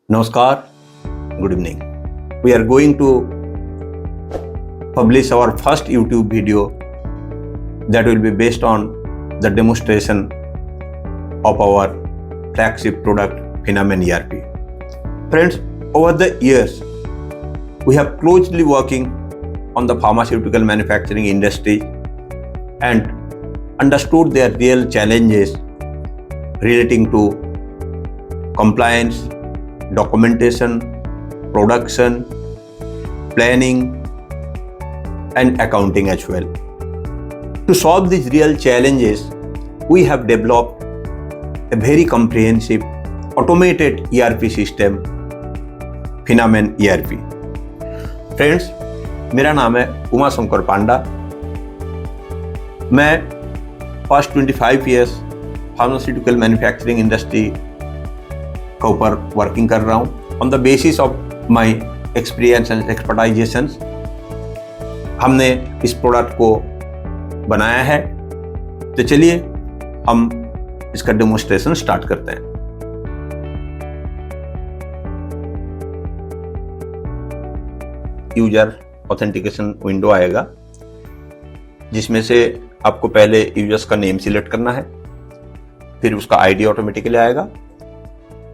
Namaskar, good evening. We are going to publish our first YouTube video that will be based on the demonstration of our flagship product Phenomen ERP. Friends, over the years, we have closely working on the pharmaceutical manufacturing industry and understood their real challenges relating to compliance, documentation, production, planning, and accounting as well. To solve these real challenges, we have developed a very comprehensive automated ERP system, Phenomen ERP. Friends, मेरा नाम है उमा शंकर पांडा। मैं past 25 years pharmaceutical manufacturing industry का ऊपर working कर रहा हूँ। On the basis of my experience and expertisations हमने इस प्रोडक्ट को बनाया है। तो चलिए हम इसका डेमोन्स्ट्रेशन स्टार्ट करते हैं। यूजर ऑथेंटिकेशन विंडो आएगा जिसमें से आपको पहले यूजर्स का नेम सिलेक्ट करना है, फिर उसका आईडी ऑटोमेटिकली आएगा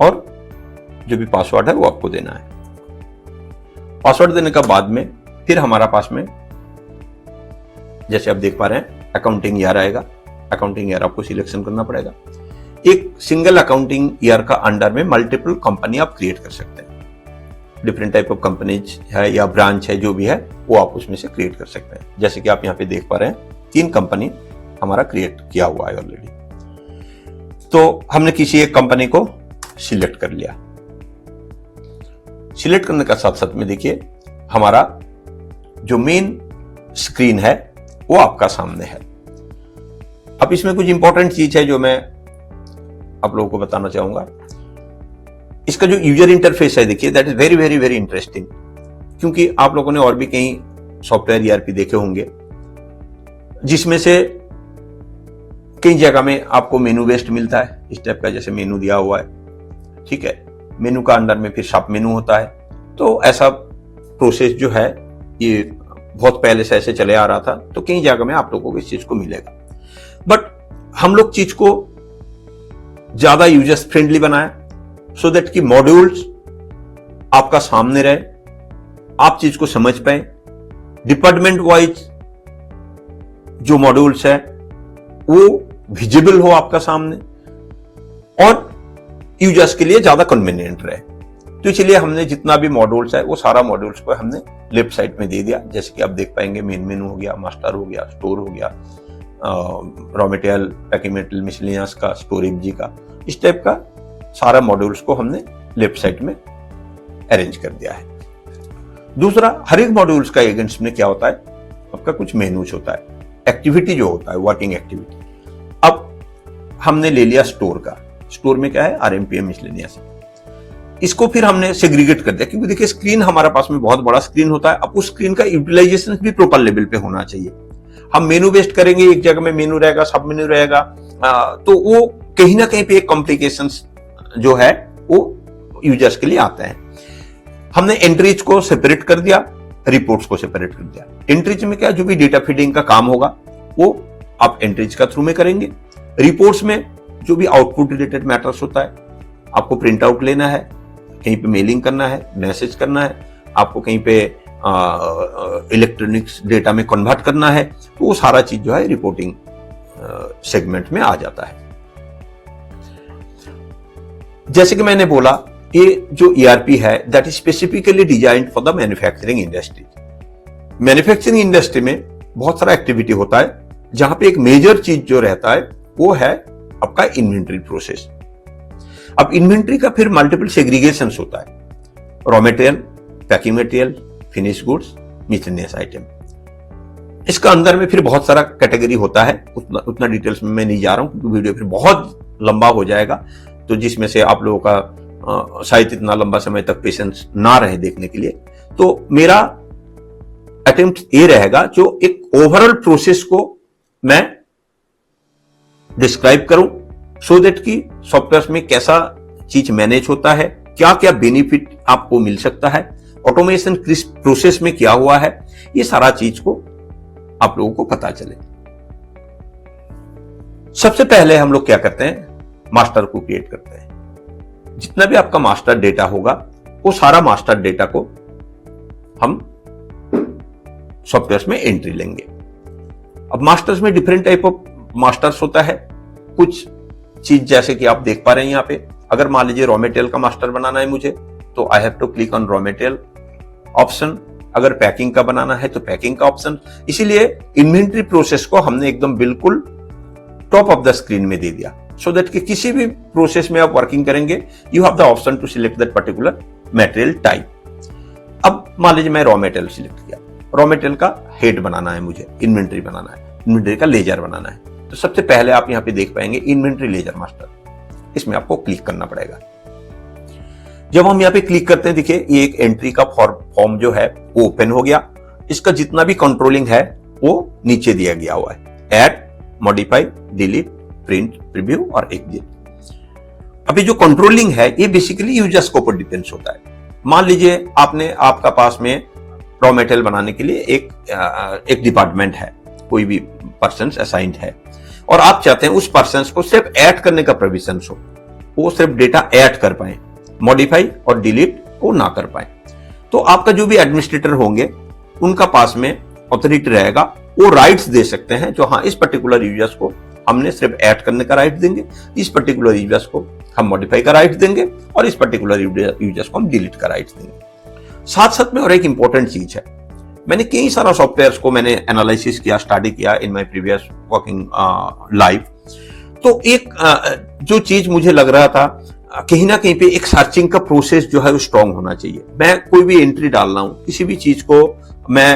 और जो भी पासवर्ड है वो आपको देना है। पासवर्ड देने का बाद में फिर हमारा पास में जैसे आप देख पा रहे हैं अकाउंटिंग ईयर आएगा। अकाउंटिंग ईयर आपको सिलेक्शन करना पड़ेगा। एक सिंगल अकाउंटिंग ईयर का अंडर में मल्टीपल कंपनी आप क्रिएट कर सकते हैं। डिफरेंट टाइप ऑफ कंपनीज है या ब्रांच है, जो भी है वो आप उसमें से क्रिएट कर सकते हैं। जैसे कि आप यहाँ पे देख पा रहे हैं 3 कंपनी हमारा क्रिएट किया हुआ है ऑलरेडी। तो हमने किसी एक कंपनी को सिलेक्ट कर लिया। सिलेक्ट करने का साथ साथ में देखिए हमारा जो मेन स्क्रीन है वो आपका सामने है। अब इसमें कुछ इंपॉर्टेंट चीज है जो मैं आप लोगों को बताना चाहूंगा। इसका जो यूजर इंटरफेस है देखिए, that is very very very interesting, क्योंकि आप लोगों ने और भी कई सॉफ्टवेयर ईआरपी देखे होंगे जिसमें से कई जगह में आपको मेनू बेस्ड मिलता है। इस टाइप का जैसे मेनू दिया हुआ है, ठीक है। मेनू का अंदर में फिर सब मेनू होता है। तो ऐसा प्रोसेस जो है ये बहुत पहले से ऐसे चले आ रहा था। तो कई जगह में आप लोगों को इस चीज को मिलेगा, बट हम लोग चीज को ज्यादा यूजर्स फ्रेंडली बनाए सो दैट कि मॉड्यूल्स आपका सामने रहे, आप चीज को समझ पाए। डिपार्टमेंट वाइज जो मॉड्यूल्स है वो विजिबल हो आपका सामने और यूजर्स के लिए ज्यादा कन्वीनियंट रहे। तो इसलिए हमने जितना भी मॉड्यूल्स है वो सारा मॉड्यूल्स को हमने लेफ्ट साइड में दे दिया। जैसे कि आप देख पाएंगे मेन मेनू हो गया, मास्टर हो गया, स्टोर हो गया, raw material, packing material, miscellaneous का, स्टोरेज जी का, इस टाइप का सारा मॉड्यूल्स को हमने लेफ्ट साइड में अरेंज कर दिया है। दूसरा, हर एक मॉड्यूल्स का एजेंट्स में क्या होता है, आपका कुछ मेनूज होता है, एक्टिविटी जो होता है, वर्किंग एक्टिविटी। अब हमने ले लिया स्टोर का। स्टोर में क्या है, आरएमपीएम मिसलेनियस। इसको फिर हमने सेग्रीगेट कर दिया, क्योंकि देखिए स्क्रीन हमारा पास में बहुत बड़ा स्क्रीन होता है। अब उस स्क्रीन का यूटिलाइजेशन भी प्रॉपर लेवल पे होना चाहिए। हम मेनू बेस्ड करेंगे, एक जगह में मेनू रहेगा, सब मेनू रहेगा, तो वो कहीं ना कहीं पे एक कॉम्प्लिकेशंस जो है वो यूजर्स के लिए आता है। हमने एंट्रीज को सेपरेट कर दिया, रिपोर्ट्स को सेपरेट कर दिया। एंट्रीज में क्या, जो भी डेटा फीडिंग का काम होगा वो आप एंट्रीज का थ्रू में करेंगे। रिपोर्ट्स में जो भी आउटपुट रिलेटेड मैटर्स होता है, आपको प्रिंट आउट लेना है, कहीं पे मेलिंग करना है, मैसेज करना है, आपको कहीं पे इलेक्ट्रॉनिक्स डेटा में कन्वर्ट करना है, तो वो सारा चीज जो है रिपोर्टिंग सेगमेंट में आ जाता है। जैसे कि मैंने बोला, ये जो ईआरपी है that is specifically designed for the manufacturing industry. Manufacturing industry में बहुत सारा एक्टिविटी होता है, जहां पे एक मेजर चीज जो रहता है वो है आपका इन्वेंट्री प्रोसेस। अब इन्वेंट्री का फिर मल्टीपल सेग्रीगेशन होता है, raw material, packing material, finish goods, miscellaneous item. इसका अंदर में फिर बहुत सारा कैटेगरी होता है। उतना डिटेल्स में मैं नहीं जा रहा हूं क्योंकि वीडियो फिर बहुत लंबा हो जाएगा, तो जिसमें से आप लोगों का शायद इतना लंबा समय तक पेशेंस ना रहे देखने के लिए। तो मेरा अटेम्प्ट ये रहेगा जो एक ओवरऑल प्रोसेस को मैं डिस्क्राइब करूं, सो दैट कि सॉफ्टवेयर में कैसा चीज मैनेज होता है, क्या क्या बेनिफिट आपको मिल सकता है, ऑटोमेशन किस प्रोसेस में क्या हुआ है, ये सारा चीज को आप लोगों को पता चले। सबसे पहले हम लोग क्या करते हैं, मास्टर को क्रिएट करते हैं। जितना भी आपका मास्टर डेटा होगा वो सारा मास्टर डेटा को हम सॉफ्टवेयर में एंट्री लेंगे। अब मास्टर्स में डिफरेंट टाइप ऑफ मास्टर्स होता है। कुछ चीज जैसे कि आप देख पा रहे हैं यहाँ पे, अगर मान लीजिए रॉ मटेरियल का मास्टर बनाना है मुझे, तो I have to click on raw material option. अगर पैकिंग का बनाना है तो पैकिंग का ऑप्शन। इसीलिए इन्वेंट्री प्रोसेस को हमने एकदम बिल्कुल टॉप ऑफ द स्क्रीन में दे दिया, सो दैट कि किसी भी प्रोसेस में आप वर्किंग करेंगे you have the option to select that particular material type. अब मान लीजिए मैं रॉ मटेरियल सिलेक्ट किया, रॉ मटेरियल का हेड बनाना है मुझे, इन्वेंट्री बनाना है, इन्वेंट्री का लेजर बनाना है, तो सबसे पहले आप यहां पे देख पाएंगे इन्वेंट्री लेजर मास्टर, इसमें आपको क्लिक करना पड़ेगा। जब हम यहाँ पे क्लिक करते हैं, देखिए ये एक एंट्री का फॉर्म जो है वो ओपन हो गया। इसका जितना भी कंट्रोलिंग है वो नीचे दिया गया हुआ है, add, modify, delete, print, preview और एग्जिट। अभी जो कंट्रोलिंग है ये बेसिकली यूजर्स के ऊपर डिपेंड्स होता है। मान लीजिए आपका पास में रॉ मटेरियल बनाने के लिए एक डिपार्टमेंट है, कोई भी पर्सन असाइंड है और आप चाहते हैं उस पर्सन को सिर्फ ऐड करने का प्रोविजन हो, वो सिर्फ डेटा ऐड कर पाए, मॉडिफाई और डिलीट को ना कर पाए। तो आपका जो भी एडमिनिस्ट्रेटर होंगे उनका पास में ऑथोरिटी रहेगा, वो राइट्स दे सकते हैं जो हाँ इस पर्टिकुलर यूजर्स को हमने सिर्फ ऐड करने का राइट देंगे, इस पर्टिकुलर यूजर्स को हम मॉडिफाई का राइट देंगे और इस पर्टिकुलर यूजर्स को हम डिलीट का राइट देंगे। साथ साथ में और एक इंपॉर्टेंट चीज है, मैंने कई सारा सॉफ्टवेयर को मैंने एनालिसिस किया, स्टडी किया in my previous working life. तो एक जो चीज मुझे लग रहा था कहीं ना कहीं पे एक सर्चिंग का प्रोसेस जो है वो स्ट्रांग होना चाहिए। मैं कोई भी एंट्री डाल रहा हूं, किसी भी चीज को मैं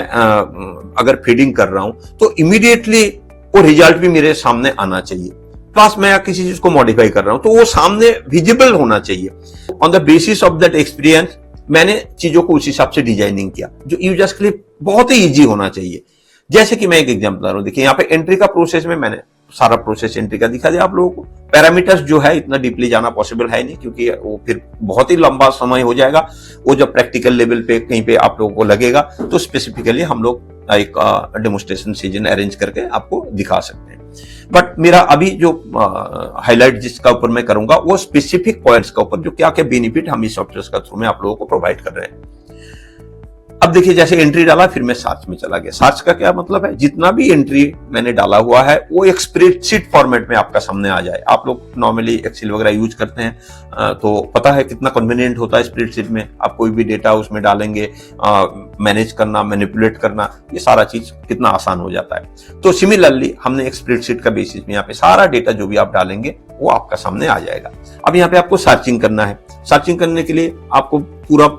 अगर फीडिंग कर रहा हूं तो इमीडिएटली वो रिजल्ट भी मेरे सामने आना चाहिए। प्लस मैं किसी चीज को मॉडिफाई कर रहा हूं तो वो सामने विजिबल होना चाहिए। On the basis of that experience मैंने चीजों को उस हिसाब से डिजाइनिंग किया जो यूजर्स के लिए बहुत ही इजी होना चाहिए। जैसे कि मैं एक एग्जांपल दे रहा हूं, देखिए यहाँ पे एंट्री का प्रोसेस में मैंने सारा प्रोसेस एंट्री का दिखा दिया आप लोगों को। पैरामीटर्स जो है इतना डीपली जाना पॉसिबल है नहीं, क्योंकि वो फिर बहुत ही लंबा समय हो जाएगा। वो जब प्रैक्टिकल लेवल पे कहीं पे आप लोगों को लगेगा तो स्पेसिफिकली हम लोग एक डेमोस्ट्रेशन सीजन अरेंज करके आपको दिखा सकते हैं। बट मेरा अभी जो हाईलाइट जिसका ऊपर मैं करूंगा वो स्पेसिफिक पॉइंट्स का ऊपर, जो क्या क्या बेनिफिट हम इस सॉफ्टवेयर का थ्रू में आप लोगों को प्रोवाइड कर रहे हैं। अब देखिए जैसे एंट्री डाला, फिर मैं सर्च में चला गया। सर्च का क्या मतलब है, जितना भी एंट्री मैंने डाला हुआ है वो एक स्प्रेडशीट फॉर्मेट में आपका सामने आ जाए। आप लोग नॉर्मली एक्सेल वगैरह यूज करते हैं तो पता है कितना कन्वीनियंट होता है स्प्रेडशीट में। आप कोई भी डेटा उसमें डालेंगे, मैनेज करना, मैनिपुलेट करना, ये सारा चीज कितना आसान हो जाता है। तो सिमिलरली हमने एक स्प्रेडशीट का बेसिस में यहाँ पे सारा डेटा जो भी आप डालेंगे वो आपका सामने आ जाएगा। अब यहाँ पे आपको सर्चिंग करना है। सर्चिंग करने के लिए आपको पूरा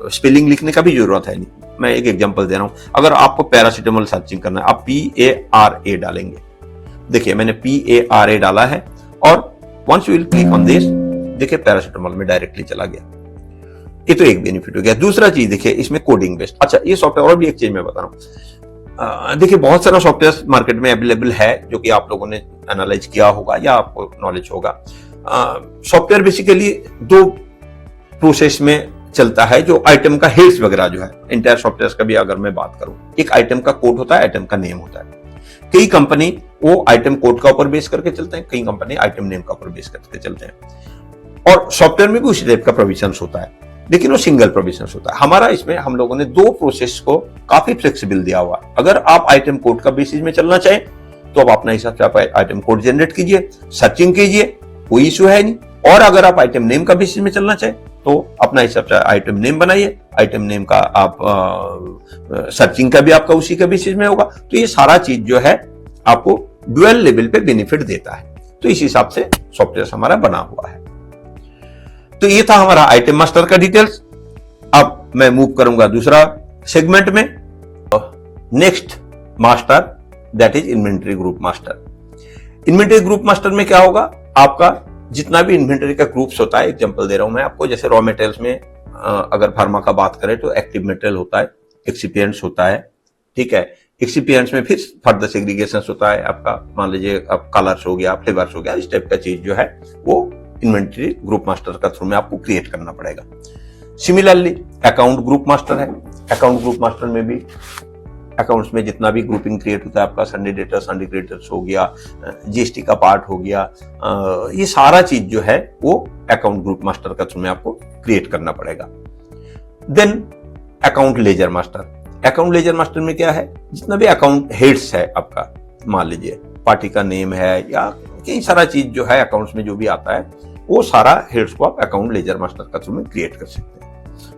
स्पेलिंग लिखने का भी जरूरत है नहीं। मैं एक एग्जांपल दे रहा हूं, अगर आपको पैरासीटामोल सर्चिंग करना है, आप PARA डालेंगे। देखिए मैंने PARA डाला है और once you will click on this, देखिए पैरासीटामोल में डायरेक्टली चला गया। ये तो एक बेनिफिट हो गया। दूसरा चीज देखिए इसमें कोडिंग बेस्ड। अच्छा, ये सॉफ्टवेयर और भी एक चीज मैं बता रहा हूं। देखिए बहुत सारा सॉफ्टवेयर मार्केट में अवेलेबल है जो कि आप लोगों ने एनालाइज किया होगा या आपको नॉलेज होगा। सॉफ्टवेयर बेसिकली दो प्रोसेस में चलता है। जो आइटम का हेड्स वगैरह जो है इंटायर सॉफ्टवेयर का भी अगर मैं बात करूं, एक आइटम का कोड होता है, आइटम का नेम होता है। कई कंपनी वो आइटम कोड का ऊपर बेस करके चलते हैं, कई कंपनी आइटम नेम का ऊपर बेस करके चलते हैं। और सॉफ्टवेयर में भी उसी टाइप का प्रोविजन होता है, लेकिन वो सिंगल प्रोविजन होता है। हमारा इसमें हम लोगों ने दो प्रोसेस को काफी फ्लेक्सिबल दिया हुआ। अगर आप आइटम कोड का बेसिस में चलना चाहें तो आप अपना हिसाब से आप आइटम कोड जनरेट कीजिए, सर्चिंग कीजिए, कोई इश्यू है नहीं। और अगर आप आइटम नेम का बेसिस में चलना चाहें तो अपना हिसाब से आइटम नेम बनाइए, आइटम नेम का आप सर्चिंग का भी आपका उसी का बेसिस में होगा। तो ये सारा चीज जो है आपको डुअल लेवल पे बेनिफिट देता है। तो इस हिसाब से सॉफ्टवेयर हमारा बना हुआ है। तो ये था हमारा आइटम मास्टर का डिटेल्स। अब मैं मूव करूंगा दूसरा सेगमेंट में, next master, that is inventory group master. Inventory group master में क्या होगा, आपका जितना भी इन्वेंटरी का ग्रुप्स होता है, एग्जांपल दे रहा हूं मैं आपको, जैसे रॉ मटेरियल्स में अगर फार्मा का बात करें तो एक्टिव मटेरियल होता है, एक्सिपिएंट्स होता है, ठीक है। एक्सिपिएंट्स में फिर फर्दर सेग्रीगेशन होता है आपका, मान लीजिए अब कलर्स हो गया, फ्लेवर्स हो गया, इस टाइप का चीज जो है वो इन्वेंटरी ग्रुप मास्टर का थ्रू में आपको क्रिएट करना पड़ेगा। सिमिलरली अकाउंट ग्रुप मास्टर है। अकाउंट ग्रुप मास्टर में भी अकाउंट्स में जितना भी ग्रुपिंग क्रिएट होता है, आपका संडे डेटर्स, संडे क्रेडिटर्स हो गया, जीएसटी का पार्ट हो गया, ये सारा चीज जो है वो अकाउंट ग्रुप मास्टर का थ्रू में आपको क्रिएट करना पड़ेगा। Then account ledger master. Account ledger master में क्या है, जितना भी अकाउंट हेड्स है आपका, मान लीजिए पार्टी का नेम है या कई सारा चीज जो है अकाउंट्स में जो भी आता है, वो सारा हेड्स को आप अकाउंट लेजर मास्टर का थ्रू में क्रिएट कर सकते हैं।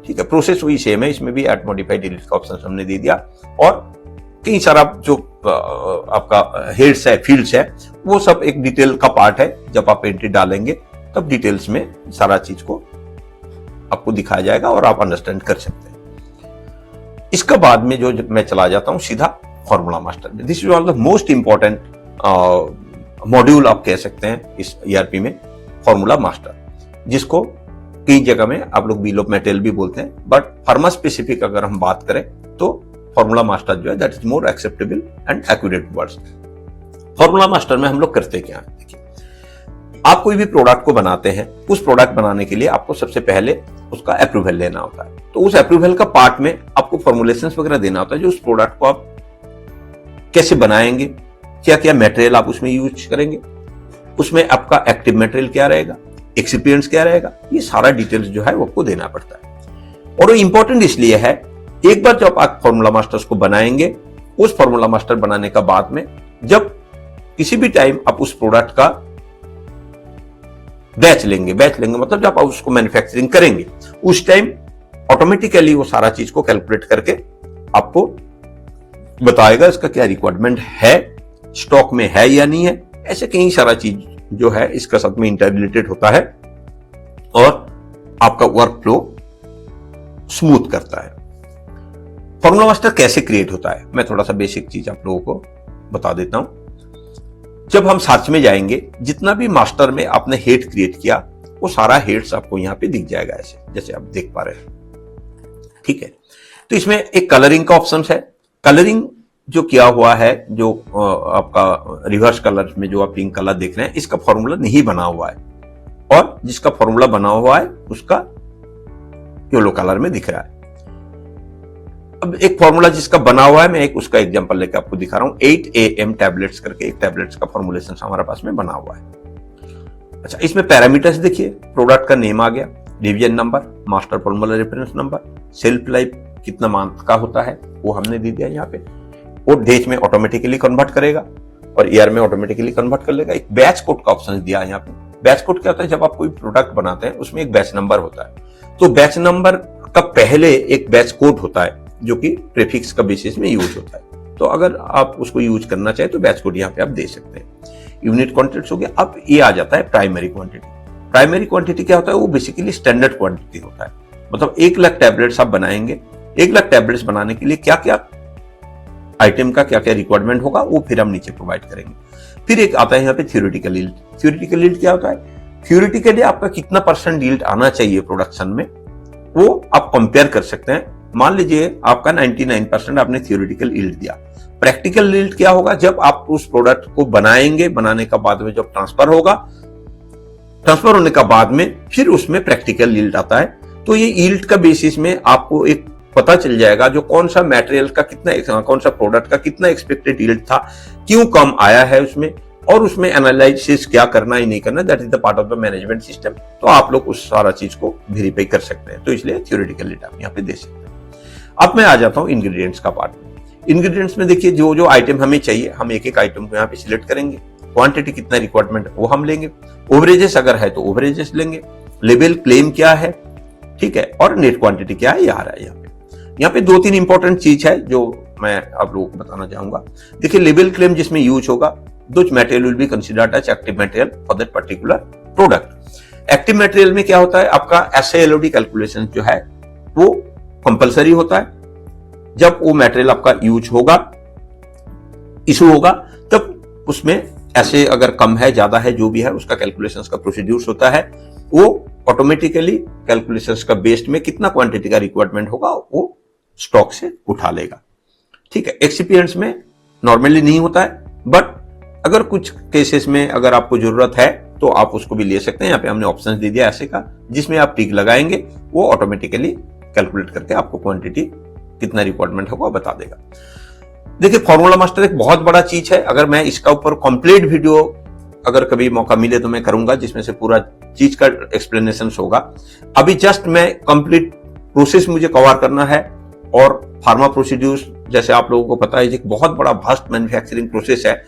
ठीक है, प्रोसेस वही सेम है, इसमें भी ऐड मॉडिफाई डिलीट का ऑप्शन हमने दे दिया, और कई सारा जो आपका हेड्स है, फील्ड्स है, वो सब एक डिटेल का पार्ट है। जब आप एंट्री डालेंगे तब डिटेल्स में सारा चीज को आपको दिखाया जाएगा और आप अंडरस्टैंड कर सकते हैं। इसका बाद में जो मैं चला जाता हूं सीधा फॉर्मूला मास्टर में। This is one of the most important module आप कह सकते हैं इस ईआरपी में, फॉर्मूला मास्टर, जिसको कई जगह में आप लोग बिल ऑफ मटेरियल भी बोलते हैं, बट फर्मा स्पेसिफिक अगर हम बात करें तो फॉर्मूला मास्टर जो है that is more acceptable and accurate words. Formula master में हम लोग करते क्या है, देखिए, आप कोई भी प्रोडक्ट को बनाते हैं, उस प्रोडक्ट बनाने के लिए आपको सबसे पहले उसका अप्रूवल लेना होता है। तो उस अप्रूवल का पार्ट में आपको फॉर्मुलेशंस वगैरह देना होता है, जो उस प्रोडक्ट को आप कैसे बनाएंगे, क्या क्या मटेरियल आप उसमें यूज करेंगे, उसमें आपका एक्टिव मटेरियल क्या रहेगा, एक्सपीरियंस क्या रहेगा, ये सारा डिटेल्स जो है वो आपको देना पड़ता है। और वो इंपॉर्टेंट इसलिए है, एक बार जब आप फॉर्मूला मास्टर्स को बनाएंगे, उस फॉर्मूला मास्टर बनाने का बाद में जब किसी भी टाइम आप उस प्रोडक्ट का बैच लेंगे मतलब जब आप उसको मैन्युफैक्चरिंग करेंगे, उस टाइम ऑटोमेटिकली वो सारा चीज को कैलकुलेट करके आपको बताएगा इसका क्या रिक्वायरमेंट है, स्टॉक में है या नहीं है। ऐसे कई सारा चीज जो है इसका साथ में इंटर रिलेटेड होता है और आपका वर्क फ्लो स्मूथ करता है। फॉर्मूला मास्टर कैसे क्रिएट होता है, मैं थोड़ा सा बेसिक चीज आप लोगों को बता देता हूं। जब हम सर्च में जाएंगे, जितना भी मास्टर में आपने हेड क्रिएट किया, वो सारा हेड्स आपको यहां पे दिख जाएगा, ऐसे जैसे आप देख पा रहे हैं। ठीक है, तो इसमें एक कलरिंग का ऑप्शन है। कलरिंग जो किया हुआ है, जो आपका रिवर्स कलर में जो आप पिंक कलर देख रहे हैं, इसका फॉर्मूला नहीं बना हुआ है, और जिसका फॉर्मूला बना हुआ है उसका येलो कलर में दिख रहा है। अब एक फॉर्मूला जिसका बना हुआ है, मैं एक उसका एग्जांपल लेकर आपको दिखा रहा हूं। 8AM टैबलेट्स करके एक टैबलेट्स का फॉर्मुलेशन हमारे पास में बना हुआ है। अच्छा, इसमें पैरामीटर्स देखिए, प्रोडक्ट का नेम आ गया, division number, master formula reference number, self life कितना मंथ का होता है वो हमने दे दिया यहाँ पे, और डेज में ऑटोमेटिकली कन्वर्ट करेगा और ईयर में ऑटोमेटिकली कन्वर्ट कर लेगा। एक बैच कोड का ऑप्शन दिया है यहाँ पे। बैच कोड क्या होता है, जब आप कोई प्रोडक्ट बनाते हैं उसमें एक बैच नंबर होता है, तो बैच नंबर का पहले एक बैच कोड होता है जो कि प्रीफिक्स का बेसिस में यूज होता है। तो अगर आप उसको यूज करना चाहे तो बैच कोड यहाँ पे आप दे सकते हैं। यूनिट क्वांटिटीज हो गया। अब ये आ जाता है प्राइमरी क्वांटिटी। प्राइमरी क्वांटिटी क्या होता है, वो बेसिकली स्टैंडर्ड क्वांटिटी होता है। मतलब 1 लाख टैबलेट्स आप बनाएंगे, 1 लाख टैबलेट्स बनाने के लिए क्या क्या आइटम का क्या क्या रिक्वायरमेंट होगा वो फिर हम नीचे प्रोवाइड करेंगे। फिर एक आता है यहाँ पे थ्योरेटिकल यील्ड। थ्योरेटिकल यील्ड क्या होता है, थ्योरेटिकली आपका कितना % यील्ड आना चाहिए प्रोडक्शन में, वो आप कंपेयर कर सकते हैं। मान लीजिए आपका 99% आपने थ्योरेटिकल यील्ड दिया। प्रैक्टिकल यील्ड क्या होगा, जब आप उस प्रोडक्ट को बनाएंगे, बनाने का बाद में जब ट्रांसफर होगा, ट्रांसफर होने का बाद में फिर उसमें प्रैक्टिकल यील्ड आता है। तो ये यील्ड का बेसिस में आपको एक पता चल जाएगा जो कौन सा मटेरियल का कितना, कौन सा प्रोडक्ट का कितना एक्सपेक्टेड यील्ड था, क्यों कम आया है उसमें, और उसमें एनालिसिस क्या करना ही नहीं करना, that is the part of the management system. तो आप लोग उस सारा चीज को वेरीफाई कर सकते हैं। तो इसलिए थ्योरेटिकल यील्ड आप यहाँ पे दे सकते हैं। अब मैं आ जाता हूं इंग्रेडिएंट्स का पार्ट में। इंग्रेडिएंट्स में देखिए, जो जो आइटम हमें चाहिए, हम एक एक आइटम को यहाँ पे सिलेक्ट करेंगे। क्वांटिटी कितना रिक्वायरमेंट वो हम लेंगे, ओवरेजेस अगर है तो ओवरेजेस लेंगे, लेवल क्लेम क्या है, ठीक है, और नेट क्वांटिटी क्या है, ये आ रहा है यहाँ पे। यहाँ पे 2-3 इंपॉर्टेंट चीज है जो मैं आप लोगों को बताना चाहूंगा। देखिए, लेवल क्लेम जिसमें यूज होगा, which material will be considered as active material for that particular product। Active material में क्या होता है, आपका SALOD कैलकुलेशन जो है वो कंपलसरी होता है। जब वो मटेरियल आपका यूज होगा, इशू होगा, तब उसमें ऐसे अगर कम है, ज्यादा है, जो भी है उसका कैलकुलेशंस का प्रोसीड्यूर्स होता है, वो ऑटोमेटिकली कैलकुलेशंस का बेस्ड में कितना क्वांटिटी का रिक्वायरमेंट होगा वो स्टॉक से उठा लेगा। ठीक है, एक्सपीरियंस में नॉर्मली नहीं होता है, बट अगर कुछ केसेस में अगर आपको जरूरत है तो आप उसको भी ले सकते हैं। यहाँ पे हमने ऑप्शन दे दिया ऐसे का, जिसमें आप टिक लगाएंगे, वो ऑटोमेटिकली कैलकुलेट करके आपको क्वांटिटी कितना रिक्वायरमेंट होगा बता देगा। देखिए फॉर्मूला मास्टर एक बहुत बड़ा चीज है। अगर मैं इसका ऊपर कंप्लीट वीडियो अगर कभी मौका मिले तो मैं करूंगा, जिसमें से पूरा चीज का एक्सप्लेनेशन होगा। अभी जस्ट मैं कंप्लीट प्रोसेस मुझे कवर करना है, और फार्मा प्रोसीड्यूर्स जैसे आप लोगों को पता है एक बहुत बड़ा वास्ट मैन्युफैक्चरिंग प्रोसेस है।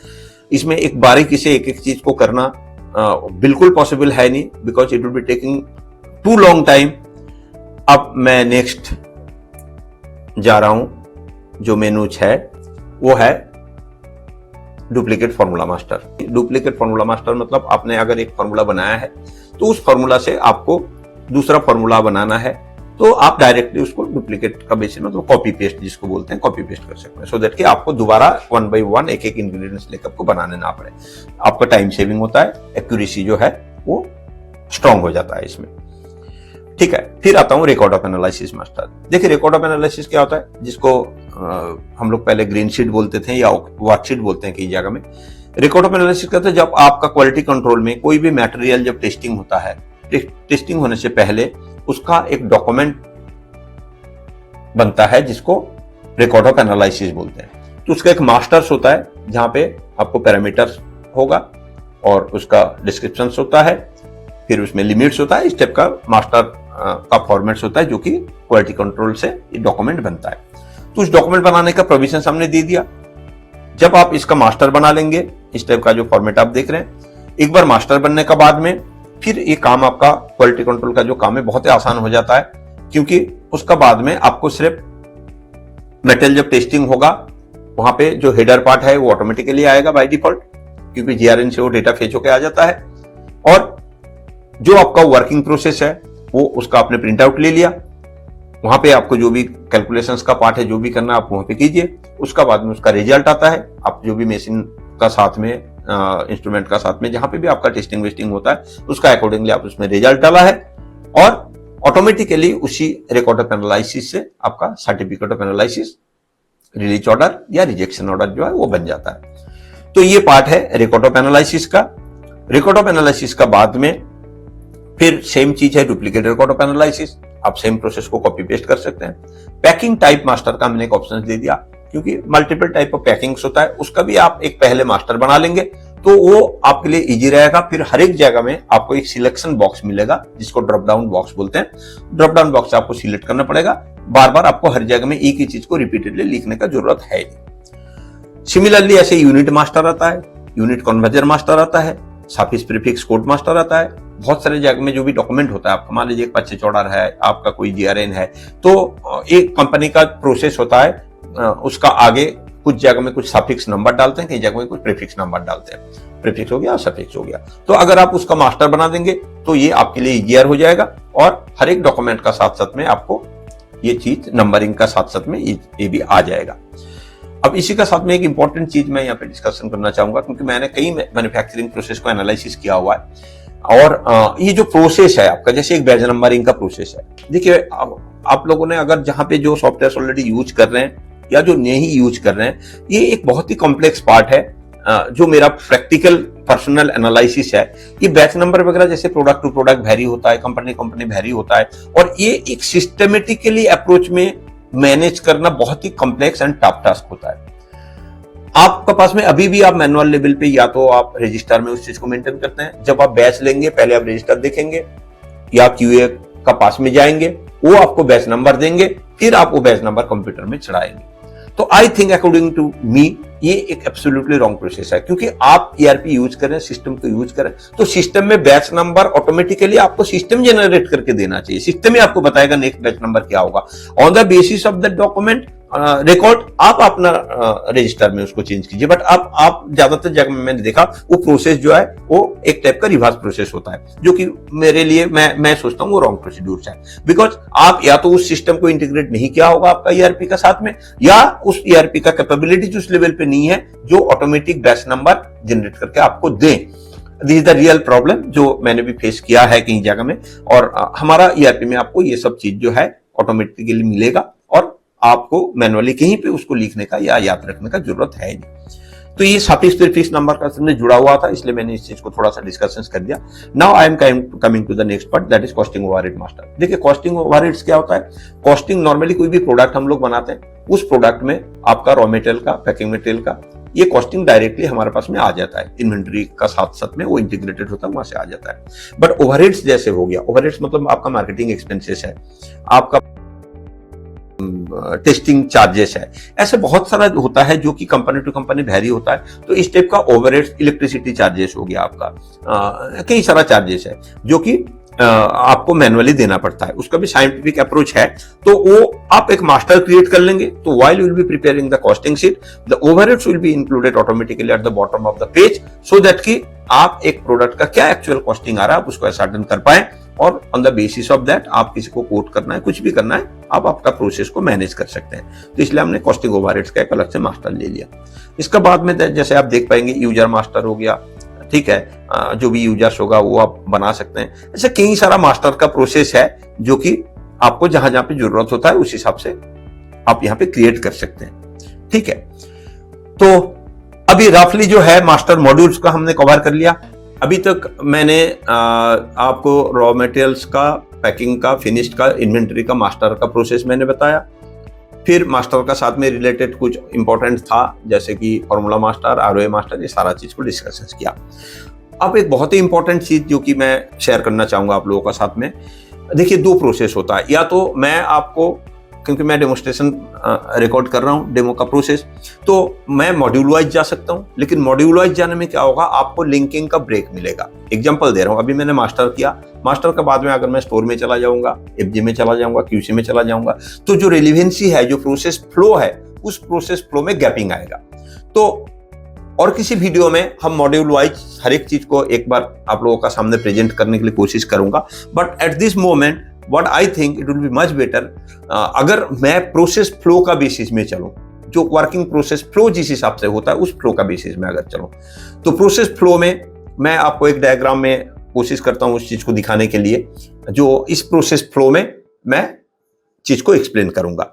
इसमें एक बारीकी से एक एक चीज को करना बिल्कुल पॉसिबल है नहीं, because it will be taking too long time. अब मैं नेक्स्ट जा रहा हूं, जो मेनूज है वो है duplicate formula master. Duplicate formula master मतलब आपने अगर एक फॉर्मूला बनाया है तो उस फॉर्मूला से आपको दूसरा फॉर्मूला बनाना है, तो आप डायरेक्टली उसको डुप्लीकेट का बेसिस मतलब कॉपी पेस्ट जिसको बोलते हैं, कॉपी पेस्ट कर सकते हैं, सो दैट कि आपको दोबारा 1 by 1 एक एक इंग्रेडिएंट्स लेकर आपको बनाने ना पड़े। आपका टाइम सेविंग होता है, एक्यूरेसी जो है वो स्ट्रांग हो जाता है इसमें। ठीक है, फिर आता हूं रिकॉर्ड ऑफ एनालिसिस मास्टर। देखिए रिकॉर्ड ऑफ एनालिसिस क्या होता है, जिसको हम लोग पहले ग्रीन शीट बोलते थे या वर्कशीट बोलते हैं कई जगह में। रिकॉर्ड ऑफ एनालिसिस कहते हैं जब आपका क्वालिटी कंट्रोल में कोई भी मटेरियल जब टेस्टिंग होता है, टेस्टिंग होने से पहले उसका एक डॉक्यूमेंट बनता है जिसको रिकॉर्ड ऑफ एनालिसिस बोलते हैं। तो उसका एक मास्टर्स होता है जहां पे आपको पैरामीटर्स होगा और उसका डिस्क्रिप्शन होता है, फिर उसमें लिमिट्स होता है, इस टाइप का मास्टर का फॉर्मेट्स होता है जो कि क्वालिटी कंट्रोल से ये डॉक्यूमेंट बनता है। तो उस डॉक्यूमेंट बनाने का प्रोविजन हमने दे दिया। जब आप इसका मास्टर बना लेंगे, इस टाइप का जो फॉर्मेट आप देख रहे हैं, एक बार मास्टर बनने का बाद में फिर ये काम आपका क्वालिटी कंट्रोल का जो काम है बहुत ही आसान हो जाता है, क्योंकि उसका बाद में आपको सिर्फ मेटेरियल जब टेस्टिंग होगा वहां पे जो हेडर पार्ट है वो ऑटोमेटिकली आएगा बाय डिफॉल्ट, क्योंकि जीआरएन से वो डेटा फेच होकर आ जाता है। और जो आपका वर्किंग प्रोसेस है वो उसका आपने प्रिंट आउट ले लिया, वहां पे आपको जो भी कैलकुलेशंस का पार्ट है जो भी करना आप वहां पे कीजिए। उसका बाद में उसका रिजल्ट आता है, आप जो भी मशीन का साथ में इंस्ट्रूमेंट का साथ में जहां पे भी आपका टेस्टिंग वेस्टिंग होता है उसका अकॉर्डिंगली आप उसमें रिजल्ट डाला है, और ऑटोमेटिकली उसी रिकॉर्ड ऑफ एनालिसिस से आपका certificate of analysis, release order या रिजेक्शन ऑर्डर जो है वो बन जाता है। तो ये पार्ट है रिकॉर्ड ऑफ एनालिसिस का। रिकॉर्ड ऑफ एनालिसिस का बाद में फिर सेम चीज है डुप्लीकेट रिकॉर्ड ऑफ एनालिसिस। आप सेम प्रोसेस को कॉपी पेस्ट कर सकते हैं। पैकिंग टाइप मास्टर का मैंने एक ऑप्शन दे दिया, क्योंकि मल्टीपल टाइप ऑफ पैकिंग्स होता है, उसका भी आप एक पहले मास्टर बना लेंगे तो वो आपके लिए इजी रहेगा। फिर हर एक जगह में आपको एक सिलेक्शन बॉक्स मिलेगा जिसको ड्रॉप डाउन बॉक्स बोलते हैं। ड्रॉप डाउन बॉक्स से आपको सिलेक्ट करना पड़ेगा, बार बार आपको हर जगह में एक ही चीज को रिपीटेडली लिखने का जरूरत है नहीं। सिमिलरली ऐसे यूनिट मास्टर आता है, यूनिट कन्वर्जन मास्टर आता है, साफिस प्रीफिक्स कोड मास्टर आता है। बहुत सारे जगह में जो भी डॉक्यूमेंट होता है, आपका मान लीजिए एक परचेज ऑर्डर है, आपका कोई जीआरएन है, तो एक कंपनी का प्रोसेस होता है, उसका आगे कुछ जगह में कुछ सफिक्स नंबर डालते हैं, कई जगह में कुछ प्रीफिक्स नंबर डालते हैं, प्रीफिक्स हो गया सफिक्स हो गया। तो अगर आप उसका मास्टर बना देंगे तो ये आपके लिए इजियर हो जाएगा, और हर एक डॉक्यूमेंट का साथ साथ में आपको ये चीज नंबरिंग का साथ साथ में ये भी आ जाएगा। अब इसी का साथ में एक इंपॉर्टेंट चीज मैं यहाँ पे डिस्कशन करना चाहूंगा, क्योंकि मैंने कई मैन्युफैक्चरिंग प्रोसेस को एनालिसिस किया हुआ है, और ये जो प्रोसेस है आपका, जैसे एक बैच नंबरिंग का प्रोसेस है। देखिए आप लोगों ने अगर जहां पे जो सॉफ्टवेयर ऑलरेडी यूज कर रहे हैं या जो नहीं यूज कर रहे हैं, ये एक बहुत ही कॉम्प्लेक्स पार्ट है। जो मेरा प्रैक्टिकल पर्सनल एनालिसिस है, ये बैच नंबर वगैरह जैसे प्रोडक्ट टू प्रोडक्ट वेरी होता है, कंपनी कंपनी वेरी होता है, और ये एक सिस्टमेटिकली अप्रोच में मैनेज करना बहुत ही कॉम्प्लेक्स एंड टफ टास्क होता है। आपके पास में अभी भी आप मैनुअल लेवल पे या तो आप रजिस्टर में उस चीज को मेंटेन करते हैं। जब आप बैच लेंगे पहले आप रजिस्टर देखेंगे या क्यूए का पास में जाएंगे, वो आपको बैच नंबर देंगे, फिर आप वो बैच नंबर कंप्यूटर में चढ़ाएंगे। तो I think according to me ये एक एब्सोल्युटली रॉन्ग प्रोसेस है, क्योंकि आप ईआरपी यूज करें, सिस्टम को यूज करें, तो सिस्टम में बैच नंबर ऑटोमेटिकली आपको सिस्टम जनरेट करके देना चाहिए। सिस्टम ही आपको बताएगा नेक्स्ट बैच नंबर क्या होगा। On the basis of the document record आप अपना रजिस्टर में उसको चेंज कीजिए। बट अब आप ज्यादातर जगह में मैंने देखा वो प्रोसेस जो है वो एक टाइप का रिवर्स प्रोसेस होता है, जो कि मेरे लिए मैं सोचता हूँ वो रॉन्ग प्रोसीड्यूर है। बिकॉज आप या तो उस सिस्टम को इंटीग्रेट नहीं किया होगा आपका ईआरपी का साथ में, या उस ईआरपी का कैपेबिलिटी उस लेवल पे नहीं है जो ऑटोमेटिक बैच नंबर जनरेट करके आपको दे। This is the real problem जो मैंने भी फेस किया है कई जगह में, और हमारा ईआरपी में आपको ये सब चीज जो है ऑटोमेटिकली मिलेगा, और आपको मैनुअली कहीं पे उसको लिखने का या याद रखने का जरूरत है नहीं। तो ये सफिक्स प्रीफिक्स नंबर का सामने जुड़ा हुआ था, इसलिए मैंने इस चीज को थोड़ा सा डिस्कशन कर दिया। Now I am coming to the next part, that is costing overhead master. देखिए कॉस्टिंग ओवरहेड्स क्या होता है। कॉस्टिंग नॉर्मली कोई भी प्रोडक्ट हम लोग बनाते हैं, उस प्रोडक्ट में आपका रॉ मटेरियल का, पैकिंग मटेरियल का, ये कॉस्टिंग डायरेक्टली हमारे पास में आ जाता है। इन्वेंटरी का साथ साथ में वो इंटीग्रेटेड होता है, वहां से आ जाता है। बट ओवरहेड्स जैसे हो गया, ओवरहेड्स मतलब आपका मार्केटिंग एक्सपेंसेस है, आपका टेस्टिंग चार्जेस है, ऐसे बहुत सारा होता है जो कि कंपनी टू कंपनी वेरी होता है। तो इस टाइप का ओवरहेड्स, इलेक्ट्रिसिटी चार्जेस हो गया आपका, कई सारा चार्जेस है जो कि आपको मैनुअली देना पड़ता है। उसका भी साइंटिफिक अप्रोच है, तो वो आप एक मास्टर क्रिएट कर लेंगे। तो while you will be preparing the costing sheet, the overheads will be included automatically at the bottom of the page, so that कि आप एक प्रोडक्ट का क्या एक्चुअल कॉस्टिंग आ रहा है आप उसको असर्टेन कर पाए, और on the basis of that आप किसी को कोट करना है, कुछ भी करना है, आप आपका प्रोसेस को मैनेज कर सकते हैं। तो इसलिए हमने कॉस्टिंग ओवरहेड्स का एक अलग से मास्टर ले लिया। इसके बाद में जैसे आप देख पाएंगे यूजर मास्टर हो गया, ठीक है, जो भी यूजर्स होगा वो आप बना सकते हैं। ऐसे कई सारा मास्टर का प्रोसेस है जो कि आपको जहां जहां पे जरूरत होता है उस हिसाब से आप यहाँ पे क्रिएट कर सकते हैं, ठीक है। तो अभी रफली जो है मास्टर मॉड्यूल्स का हमने कवर कर लिया। अभी तक मैंने आपको रॉ मटेरियल्स का, पैकिंग का, फिनिश्ड का, इन्वेंटरी का, मास्टर का प्रोसेस मैंने बताया। फिर मास्टर का साथ में रिलेटेड कुछ इंपॉर्टेंट था, जैसे कि फॉर्मूला मास्टर, आरओए मास्टर, ये सारा चीज को डिस्कस किया। अब एक बहुत ही इंपॉर्टेंट चीज जो कि मैं शेयर करना चाहूंगा आप लोगों का साथ में, देखिए दो प्रोसेस होता है। या तो मैं आपको, क्योंकि मैं डेमोस्ट्रेशन रिकॉर्ड कर रहा हूं, डेमो का प्रोसेस, तो मैं मॉड्यूल वाइज जा सकता हूं, लेकिन मॉड्यूल वाइज जाने में क्या होगा, आपको लिंकिंग का ब्रेक मिलेगा। एग्जांपल दे रहा हूं, अभी मैंने मास्टर किया, मास्टर के बाद में अगर मैं स्टोर में चला जाऊंगा, एफजी में चला जाऊंगा, क्यूसी में चला जाऊंगा, तो जो रिलेवेंसी है, जो प्रोसेस फ्लो है, उस प्रोसेस फ्लो में गैपिंग आएगा। तो और किसी वीडियो में हम मॉड्यूल वाइज हर एक चीज को एक बार आप लोगों का सामने प्रेजेंट करने के लिए कोशिश करूंगा। But at this moment what I think it will be much better, अगर मैं प्रोसेस फ्लो का बेसिस में चलूं, जो वर्किंग प्रोसेस फ्लो जिस हिसाब से होता है उस फ्लो का बेसिस में अगर चलूं, तो प्रोसेस फ्लो में मैं आपको एक डायग्राम में कोशिश करता हूं उस चीज को दिखाने के लिए, जो इस प्रोसेस फ्लो में मैं चीज को एक्सप्लेन करूंगा।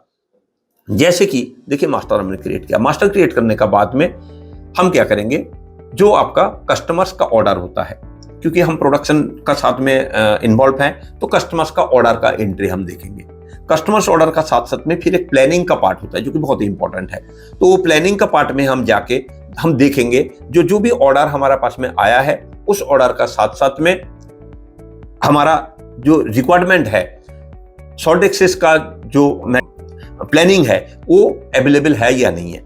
जैसे कि देखिए मास्टर हमने क्रिएट किया, मास्टर क्रिएट करने का बाद में हम क्या करेंगे, जो आपका कस्टमर्स का ऑर्डर होता है, क्योंकि हम प्रोडक्शन का साथ में इन्वॉल्व हैं, तो कस्टमर्स का ऑर्डर का एंट्री हम देखेंगे। कस्टमर्स ऑर्डर का साथ साथ में फिर एक प्लानिंग का पार्ट होता है जो कि बहुत ही इंपॉर्टेंट है। तो वो प्लानिंग का पार्ट में हम जाके हम देखेंगे जो भी ऑर्डर हमारा पास में आया है, उस ऑर्डर का साथ साथ में हमारा जो रिक्वायरमेंट है, शॉर्ट एक्सेस का जो प्लानिंग है वो अवेलेबल है या नहीं है,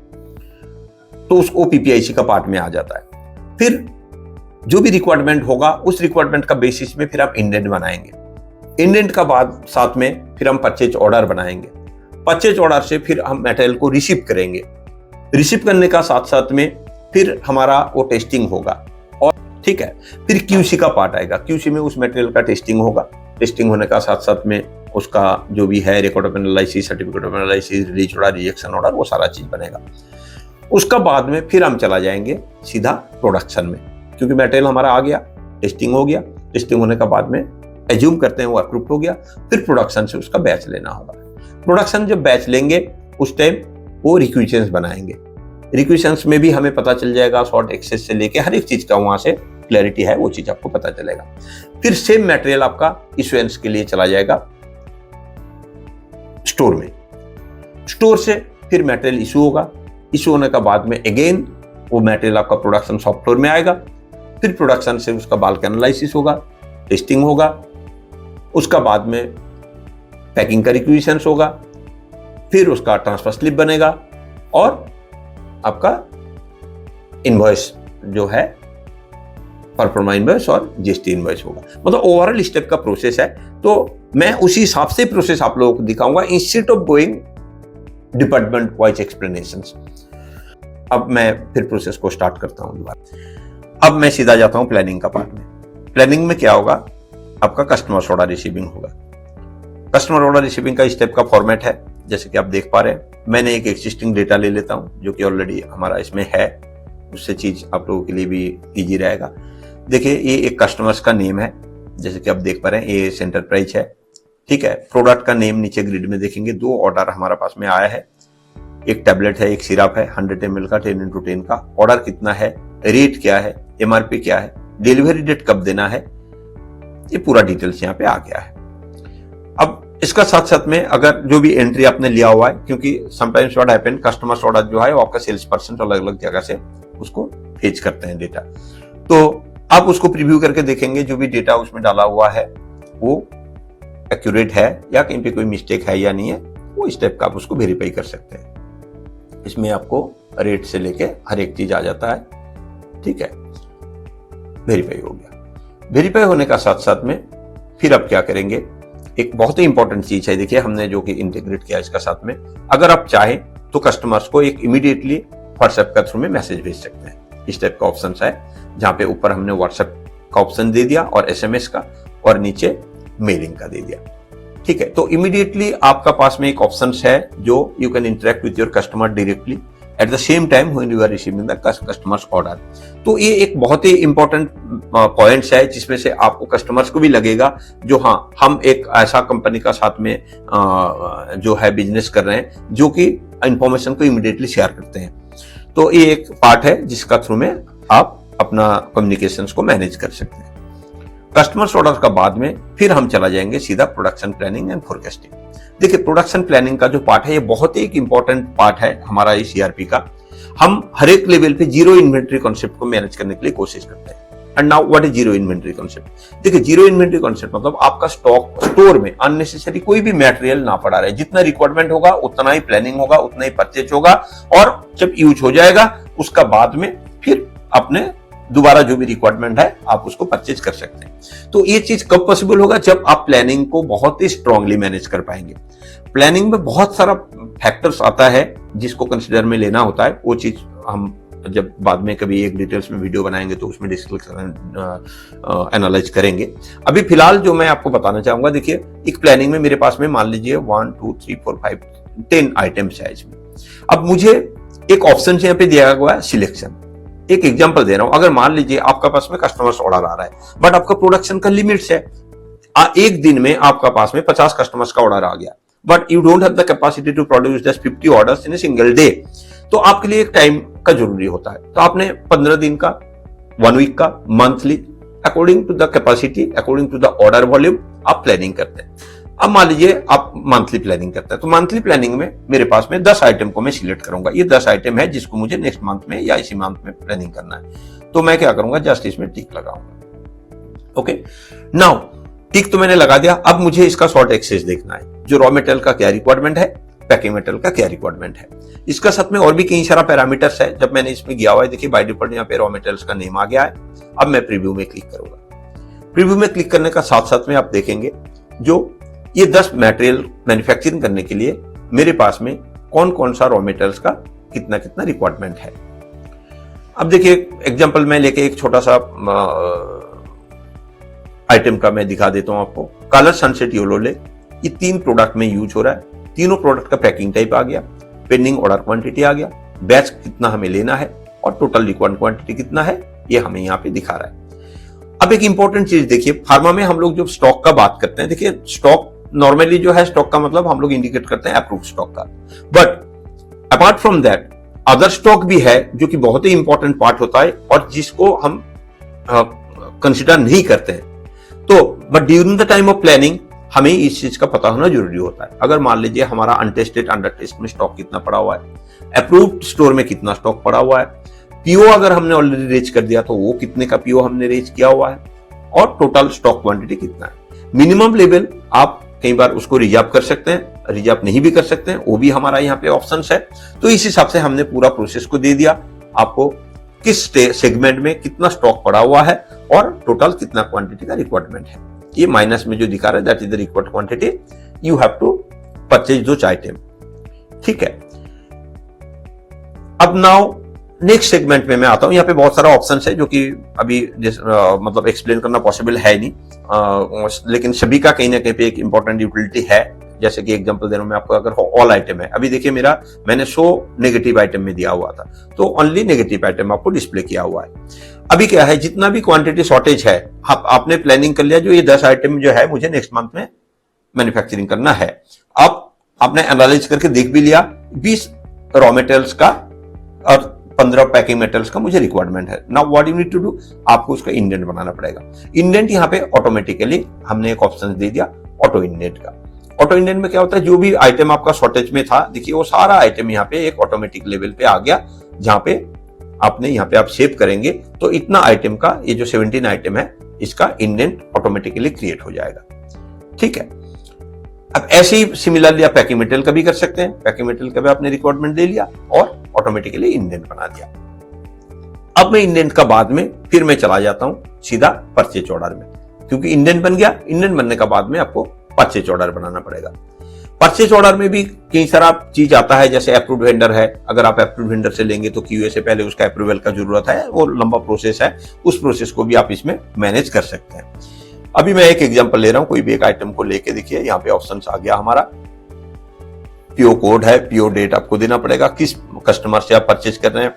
तो उसको पीपीआईसी का पार्ट में आ जाता है। फिर जो भी रिक्वायरमेंट होगा उस रिक्वायरमेंट का बेसिस में फिर आप इंडेंट बनाएंगे। इंडेंट का बाद साथ में फिर हम परचेज ऑर्डर बनाएंगे। परचेज ऑर्डर से फिर हम मटेरियल को रिसीव करेंगे। रिसीव करने का साथ साथ में फिर हमारा वो टेस्टिंग होगा, और ठीक है, फिर क्यूसी का पार्ट आएगा। क्यूसी में उस मटेरियल का टेस्टिंग होगा। टेस्टिंग होने का साथ साथ में उसका जो भी है record of analysis, certificate of analysis, release order, rejection order, वो सारा चीज बनेगा। उसका बाद में फिर हम चला जाएंगे सीधा प्रोडक्शन में, क्योंकि मटेरियल हमारा आ गया, टेस्टिंग हो गया। टेस्टिंग होने का बाद में एज्यूम करते हैं वो अप्रूव हो गया, फिर प्रोडक्शन से उसका बैच लेना होगा। प्रोडक्शन जब बैच लेंगे उस टाइम वो रिक्विजिशंस बनाएंगे। रिक्विजिशंस में भी हमें पता चल जाएगा, शॉर्ट एक्सेस से लेके हर एक चीज का वहां से क्लैरिटी है, वो चीज आपको पता चलेगा। फिर सेम मटेरियल आपका इशुएंस के लिए चला जाएगा स्टोर में। स्टोर से फिर मटेरियल इशू होगा। इशू होने का बाद में अगेन वो मटेरियल आपका प्रोडक्शन शॉप फ्लोर में आएगा। फिर प्रोडक्शन से उसका बाल्क एनालिसिस होगा, टेस्टिंग होगा। उसका बाद में पैकिंग का रिक्विजिशंस होगा। फिर उसका ट्रांसफर स्लिप बनेगा और आपका इनवॉइस जो है परफॉर्मा इनवॉइस और जीएसटी इनवॉइस होगा। मतलब ओवरऑल स्टेप का प्रोसेस है। तो मैं उसी हिसाब से प्रोसेस आप लोगों को दिखाऊंगा instead of going department wise explanations. अब मैं फिर प्रोसेस को स्टार्ट करता हूं दोबारा। अब मैं सीधा जाता हूं प्लानिंग का पार्ट में। प्लानिंग में क्या होगा, आपका कस्टमर ऑर्डर रिसीविंग होगा। कस्टमर ऑर्डर रिसीविंग का स्टेप का फॉर्मेट है, जैसे कि आप देख पा रहे हैं। मैंने एक एक्सिस्टिंग डेटा ले लेता हूं जो कि ऑलरेडी हमारा इसमें है, उससे चीज आप लोगों के लिए भी इजी रहेगा। देखिए ये एक कस्टमर्स का नेम है, जैसे कि आप देख पा रहे हैं, ये सेंटर प्राइस है, ठीक है। प्रोडक्ट का नेम नीचे ग्रिड में देखेंगे, 2 ऑर्डर हमारे पास में आया है। एक टैबलेट है, एक सिरप है 100 ml का 10x10 का, ऑर्डर कितना है, रेट क्या है, MRP क्या है, डिलीवरी डेट कब देना है, ये पूरा डिटेल्स यहाँ पे आ गया है। अब इसका साथ साथ में अगर जो भी एंट्री आपने लिया हुआ है, क्योंकि sometimes what happen, customers order जो है वो आपका सेल्स पर्सन अलग अलग जगह से उसको फेच करते हैं डेटा, तो आप उसको प्रीव्यू करके देखेंगे जो भी डेटा उसमें डाला हुआ है वो एक्यूरेट है या कहीं पे कोई मिस्टेक है या नहीं है, वो स्टेप का आप उसको वेरीफाई कर सकते हैं। इसमें आपको रेट से लेके हर एक चीज आ जाता है, ठीक है, वेरीफाई हो गया। वेरीफाई होने का साथ साथ में फिर आप क्या करेंगे, एक बहुत ही इंपॉर्टेंट चीज है, देखिए हमने जो कि इंटीग्रेट किया इसका साथ में, अगर आप चाहें तो कस्टमर्स को एक इमीडिएटली व्हाट्सएप का थ्रू में मैसेज भेज सकते हैं। इस टाइप का ऑप्शन है जहां पे ऊपर हमने व्हाट्सएप का ऑप्शन दे दिया और SMS का, और नीचे मेलिंग का दे दिया, ठीक है। तो इमीडिएटली आपका पास में एक ऑप्शन है जो you can interact with your customer directly at the same time when you are receiving the customers order. तो ये एक बहुत ही इंपॉर्टेंट पॉइंट्स है जिसमें से आपको कस्टमर्स को भी लगेगा जो हाँ हम एक ऐसा कंपनी का साथ में जो है बिजनेस कर रहे हैं जो कि इंफॉर्मेशन को इमीडिएटली शेयर करते हैं। तो ये एक पार्ट है जिसका थ्रू में आप अपना कम्युनिकेशंस को मैनेज कर सकते हैं। कस्टमर्स ऑर्डर का बाद में फिर हम चला जाएंगे सीधा प्रोडक्शन प्लानिंग एंड फोरकास्टिंग। देखिए प्रोडक्शन प्लानिंग का जो पार्ट है ये बहुत ही एक इंपॉर्टेंट पार्ट है हमारा इस ERP का। हम हर एक लेवल पे जीरो इन्वेंट्री कॉन्सेप्ट को मैनेज करने के लिए कोशिश करते हैं। And now what is zero inventory concept? देखिए जीरो इन्वेंट्री कॉन्सेप्ट मतलब आपका स्टोर में अननेसेसरी कोई भी मटेरियल ना पड़ा रहे, जितना रिक्वायरमेंट होगा उतना ही प्लानिंग होगा, उतना ही परचेज होगा, और जब यूज हो जाएगा उसका बाद में फिर अपने दोबारा जो भी रिक्वायरमेंट है आप उसको परचेज कर सकते हैं। तो ये चीज कब पॉसिबल होगा? जब आप प्लानिंग को बहुत ही स्ट्रांगली मैनेज कर पाएंगे। प्लानिंग में बहुत सारा फैक्टर्स आता है जिसको कंसिडर में लेना होता है, वो चीज हम जब बाद में कभी एक डिटेल्स में वीडियो बनाएंगे तो उसमें डिस्कस एनालाइज करेंगे। अभी फिलहाल जो मैं आपको बताना चाहूंगा, देखिए एक प्लानिंग में मेरे पास में मान लीजिए 1 2 3 4 5 10 आइटम्स है इसमें। अब मुझे एक ऑप्शन यहाँ पे दिया हुआ है सिलेक्शन। एक एग्जांपल दे रहा हूं, अगर मान लीजिए आपका पास में कस्टमर्स ऑर्डर आ रहा है बट आपका प्रोडक्शन का लिमिट्स है, एक दिन में आपका पास में 50 कस्टमर्स का ऑर्डर आ गया but you don't have the capacity to produce just 50 orders in a single day, तो आपके लिए एक टाइम का जरूरी होता है। तो आपने 15 दिन का, 1 वीक का, monthly, according to the capacity, according to the order volume आप प्लानिंग करते हैं। अब मान लीजिए आप मंथली प्लानिंग करते हैं, तो मंथली प्लानिंग में मेरे पास में 10 आइटम को मैं सिलेक्ट करूंगा। ये 10 आइटम है जिसको मुझे नेक्स्ट मंथ में या इसी मंथ में प्लानिंग करना है। तो मैं क्या करूंगा, जस्ट इसमें टिक लगाऊंगा। ओके, नाउ टिक तो मैंने लगा दिया। अब मुझे इसका शॉर्ट एक्सेस देखना है, जो रॉ मटेरियल का क्या रिक्वायरमेंट है, पैकिंग मटेरियल का क्या रिक्वायरमेंट है। इसका साथ में और भी कई सारा पैरामीटर्स है। जब मैंने इसमें गया हुआ है, देखिए बाय डिफॉल्ट यहाँ पे रॉ मटेरियल्स का नेम आ गया है। अब मैं प्रीव्यू में क्लिक करूंगा। प्रीव्यू में क्लिक करने का साथ साथ में आप देखेंगे जो ये 10 मटेरियल मैन्युफैक्चरिंग करने के लिए मेरे पास में कौन कौन सा रॉ मटेरियल्स का कितना कितना रिक्वायरमेंट है। अब देखिए एग्जांपल मैं लेके एक छोटा सा आइटम का मैं दिखा देता हूं आपको। कलर सनसेट येलो ले, ये 3 प्रोडक्ट में यूज हो रहा है। तीनों प्रोडक्ट का पैकिंग टाइप आ गया, पेंडिंग ऑर्डर क्वांटिटी आ गया, बैच कितना हमें लेना है और टोटल रिक्वायर्ड क्वांटिटी कितना है ये हमें यहाँ पे दिखा रहा है। अब एक इंपॉर्टेंट चीज देखिए, फार्मा में हम लोग जो स्टॉक का बात करते हैं, देखिए स्टॉक नॉर्मली जो है स्टॉक का मतलब हम लोग इंडिकेट करते हैं अप्रूव्ड स्टॉक का, but apart from that other stock भी है जो कि बहुत ही इंपॉर्टेंट पार्ट होता है और जिसको हम कंसिडर नहीं करते हैं। तो but during the time of planning हमें इस चीज का पता होना जरूरी होता है। अगर मान लीजिए हमारा अनटेस्टेड अंडर टेस्ट में स्टॉक कितना पड़ा हुआ है, अप्रूव्ड स्टोर में कितना स्टॉक पड़ा हुआ है, पीओ अगर हमने ऑलरेडी रेज कर दिया तो वो कितने का पीओ हमने रेज किया हुआ है, और टोटल स्टॉक क्वांटिटी कितना है। मिनिमम लेवल आप कई बार उसको रिजर्व कर सकते हैं, रिजर्व नहीं भी कर सकते हैं, वो भी हमारा यहाँ पे ऑप्शन है। तो इस हिसाब से हमने पूरा प्रोसेस को दे दिया आपको, किस सेगमेंट में कितना स्टॉक पड़ा हुआ है और टोटल कितना क्वांटिटी का रिक्वायरमेंट है। ये माइनस में जो दिखा रहा है that is the required quantity, you have to purchase those item, ठीक है। अब नाउ नेक्स्ट सेगमेंट में मैं आता हूं। यहाँ पे बहुत सारा ऑप्शन है जो कि अभी मतलब एक्सप्लेन करना पॉसिबल है नहीं, लेकिन सभी का कहीं ना कहीं पे एक इंपॉर्टेंट यूटिलिटी है। जैसे कि एग्जांपल दे रहा हूं मैं आपको, अगर ऑल आइटम है, अभी देखिए मैंने 100 नेगेटिव आइटम में दिया हुआ था, तो ओनली नेगेटिव आइटम आपको डिस्प्ले किया हुआ है। अभी क्या है, जितना भी क्वांटिटी शॉर्टेज है आपने प्लानिंग कर लिया, जो ये 10 आइटम जो है मुझे नेक्स्ट मंथ में मैन्युफैक्चरिंग करना है। अब आपने एनालाइज करके देख भी लिया, 20 रॉ मेटेरियल्स का और 15 पैकिंग मेटेरियल्स का मुझे रिक्वायरमेंट है। Now what you need to do, आपको उसका इंडेंट बनाना पड़ेगा। इंडेंट यहाँ पे ऑटोमेटिकली हमने एक ऑप्शन दे दिया ऑटो इंडेंट का। ऑटो इंडेंट में क्या होता है, जो भी आइटम आपका शॉर्टेज में था, देखिए वो सारा आइटम यहाँ पे एक ऑटोमेटिक लेवल पे आ गया, जहां पे आपने यहाँ पे आप सेव करेंगे तो इतना आइटम का, ये जो 17 आइटम है, इसका इंडेंट ऑटोमेटिकली क्रिएट हो जाएगा। ठीक है, अब ऐसे ही सिमिलरली आप पैकिंग मटेरियल का भी कर सकते हैं। पैकिंग मटेरियल का भी आपने रिक्वायरमेंट दे लिया और ऑटोमेटिकली इंडेंट बना दिया। अब मैं इंडेंट का बाद में फिर मैं चला जाता हूं सीधा परचेज ऑर्डर में, क्योंकि इंडेंट बन गया। इंडेंट बनने का बाद में आपको परचेज ऑर्डर बनाना पड़ेगा। परचेज ऑर्डर में भी कई सारा चीज आता है, जैसे अप्रूव्ड वेंडर है। अगर आप अप्रूव्ड वेंडर से लेंगे तो क्यूए से पहले उसका अप्रूवल का जरूरत है, वो लंबा प्रोसेस है, उस प्रोसेस को भी आप इसमें मैनेज कर सकते हैं। अभी मैं एक एग्जांपल ले रहा हूं, कोई भी एक आइटम को लेके देखिए, यहाँ पे ऑप्शंस आ गया हमारा। पीओ कोड है, पीओ डेट आपको देना पड़ेगा, किस कस्टमर से आप परचेज कर रहे हैं,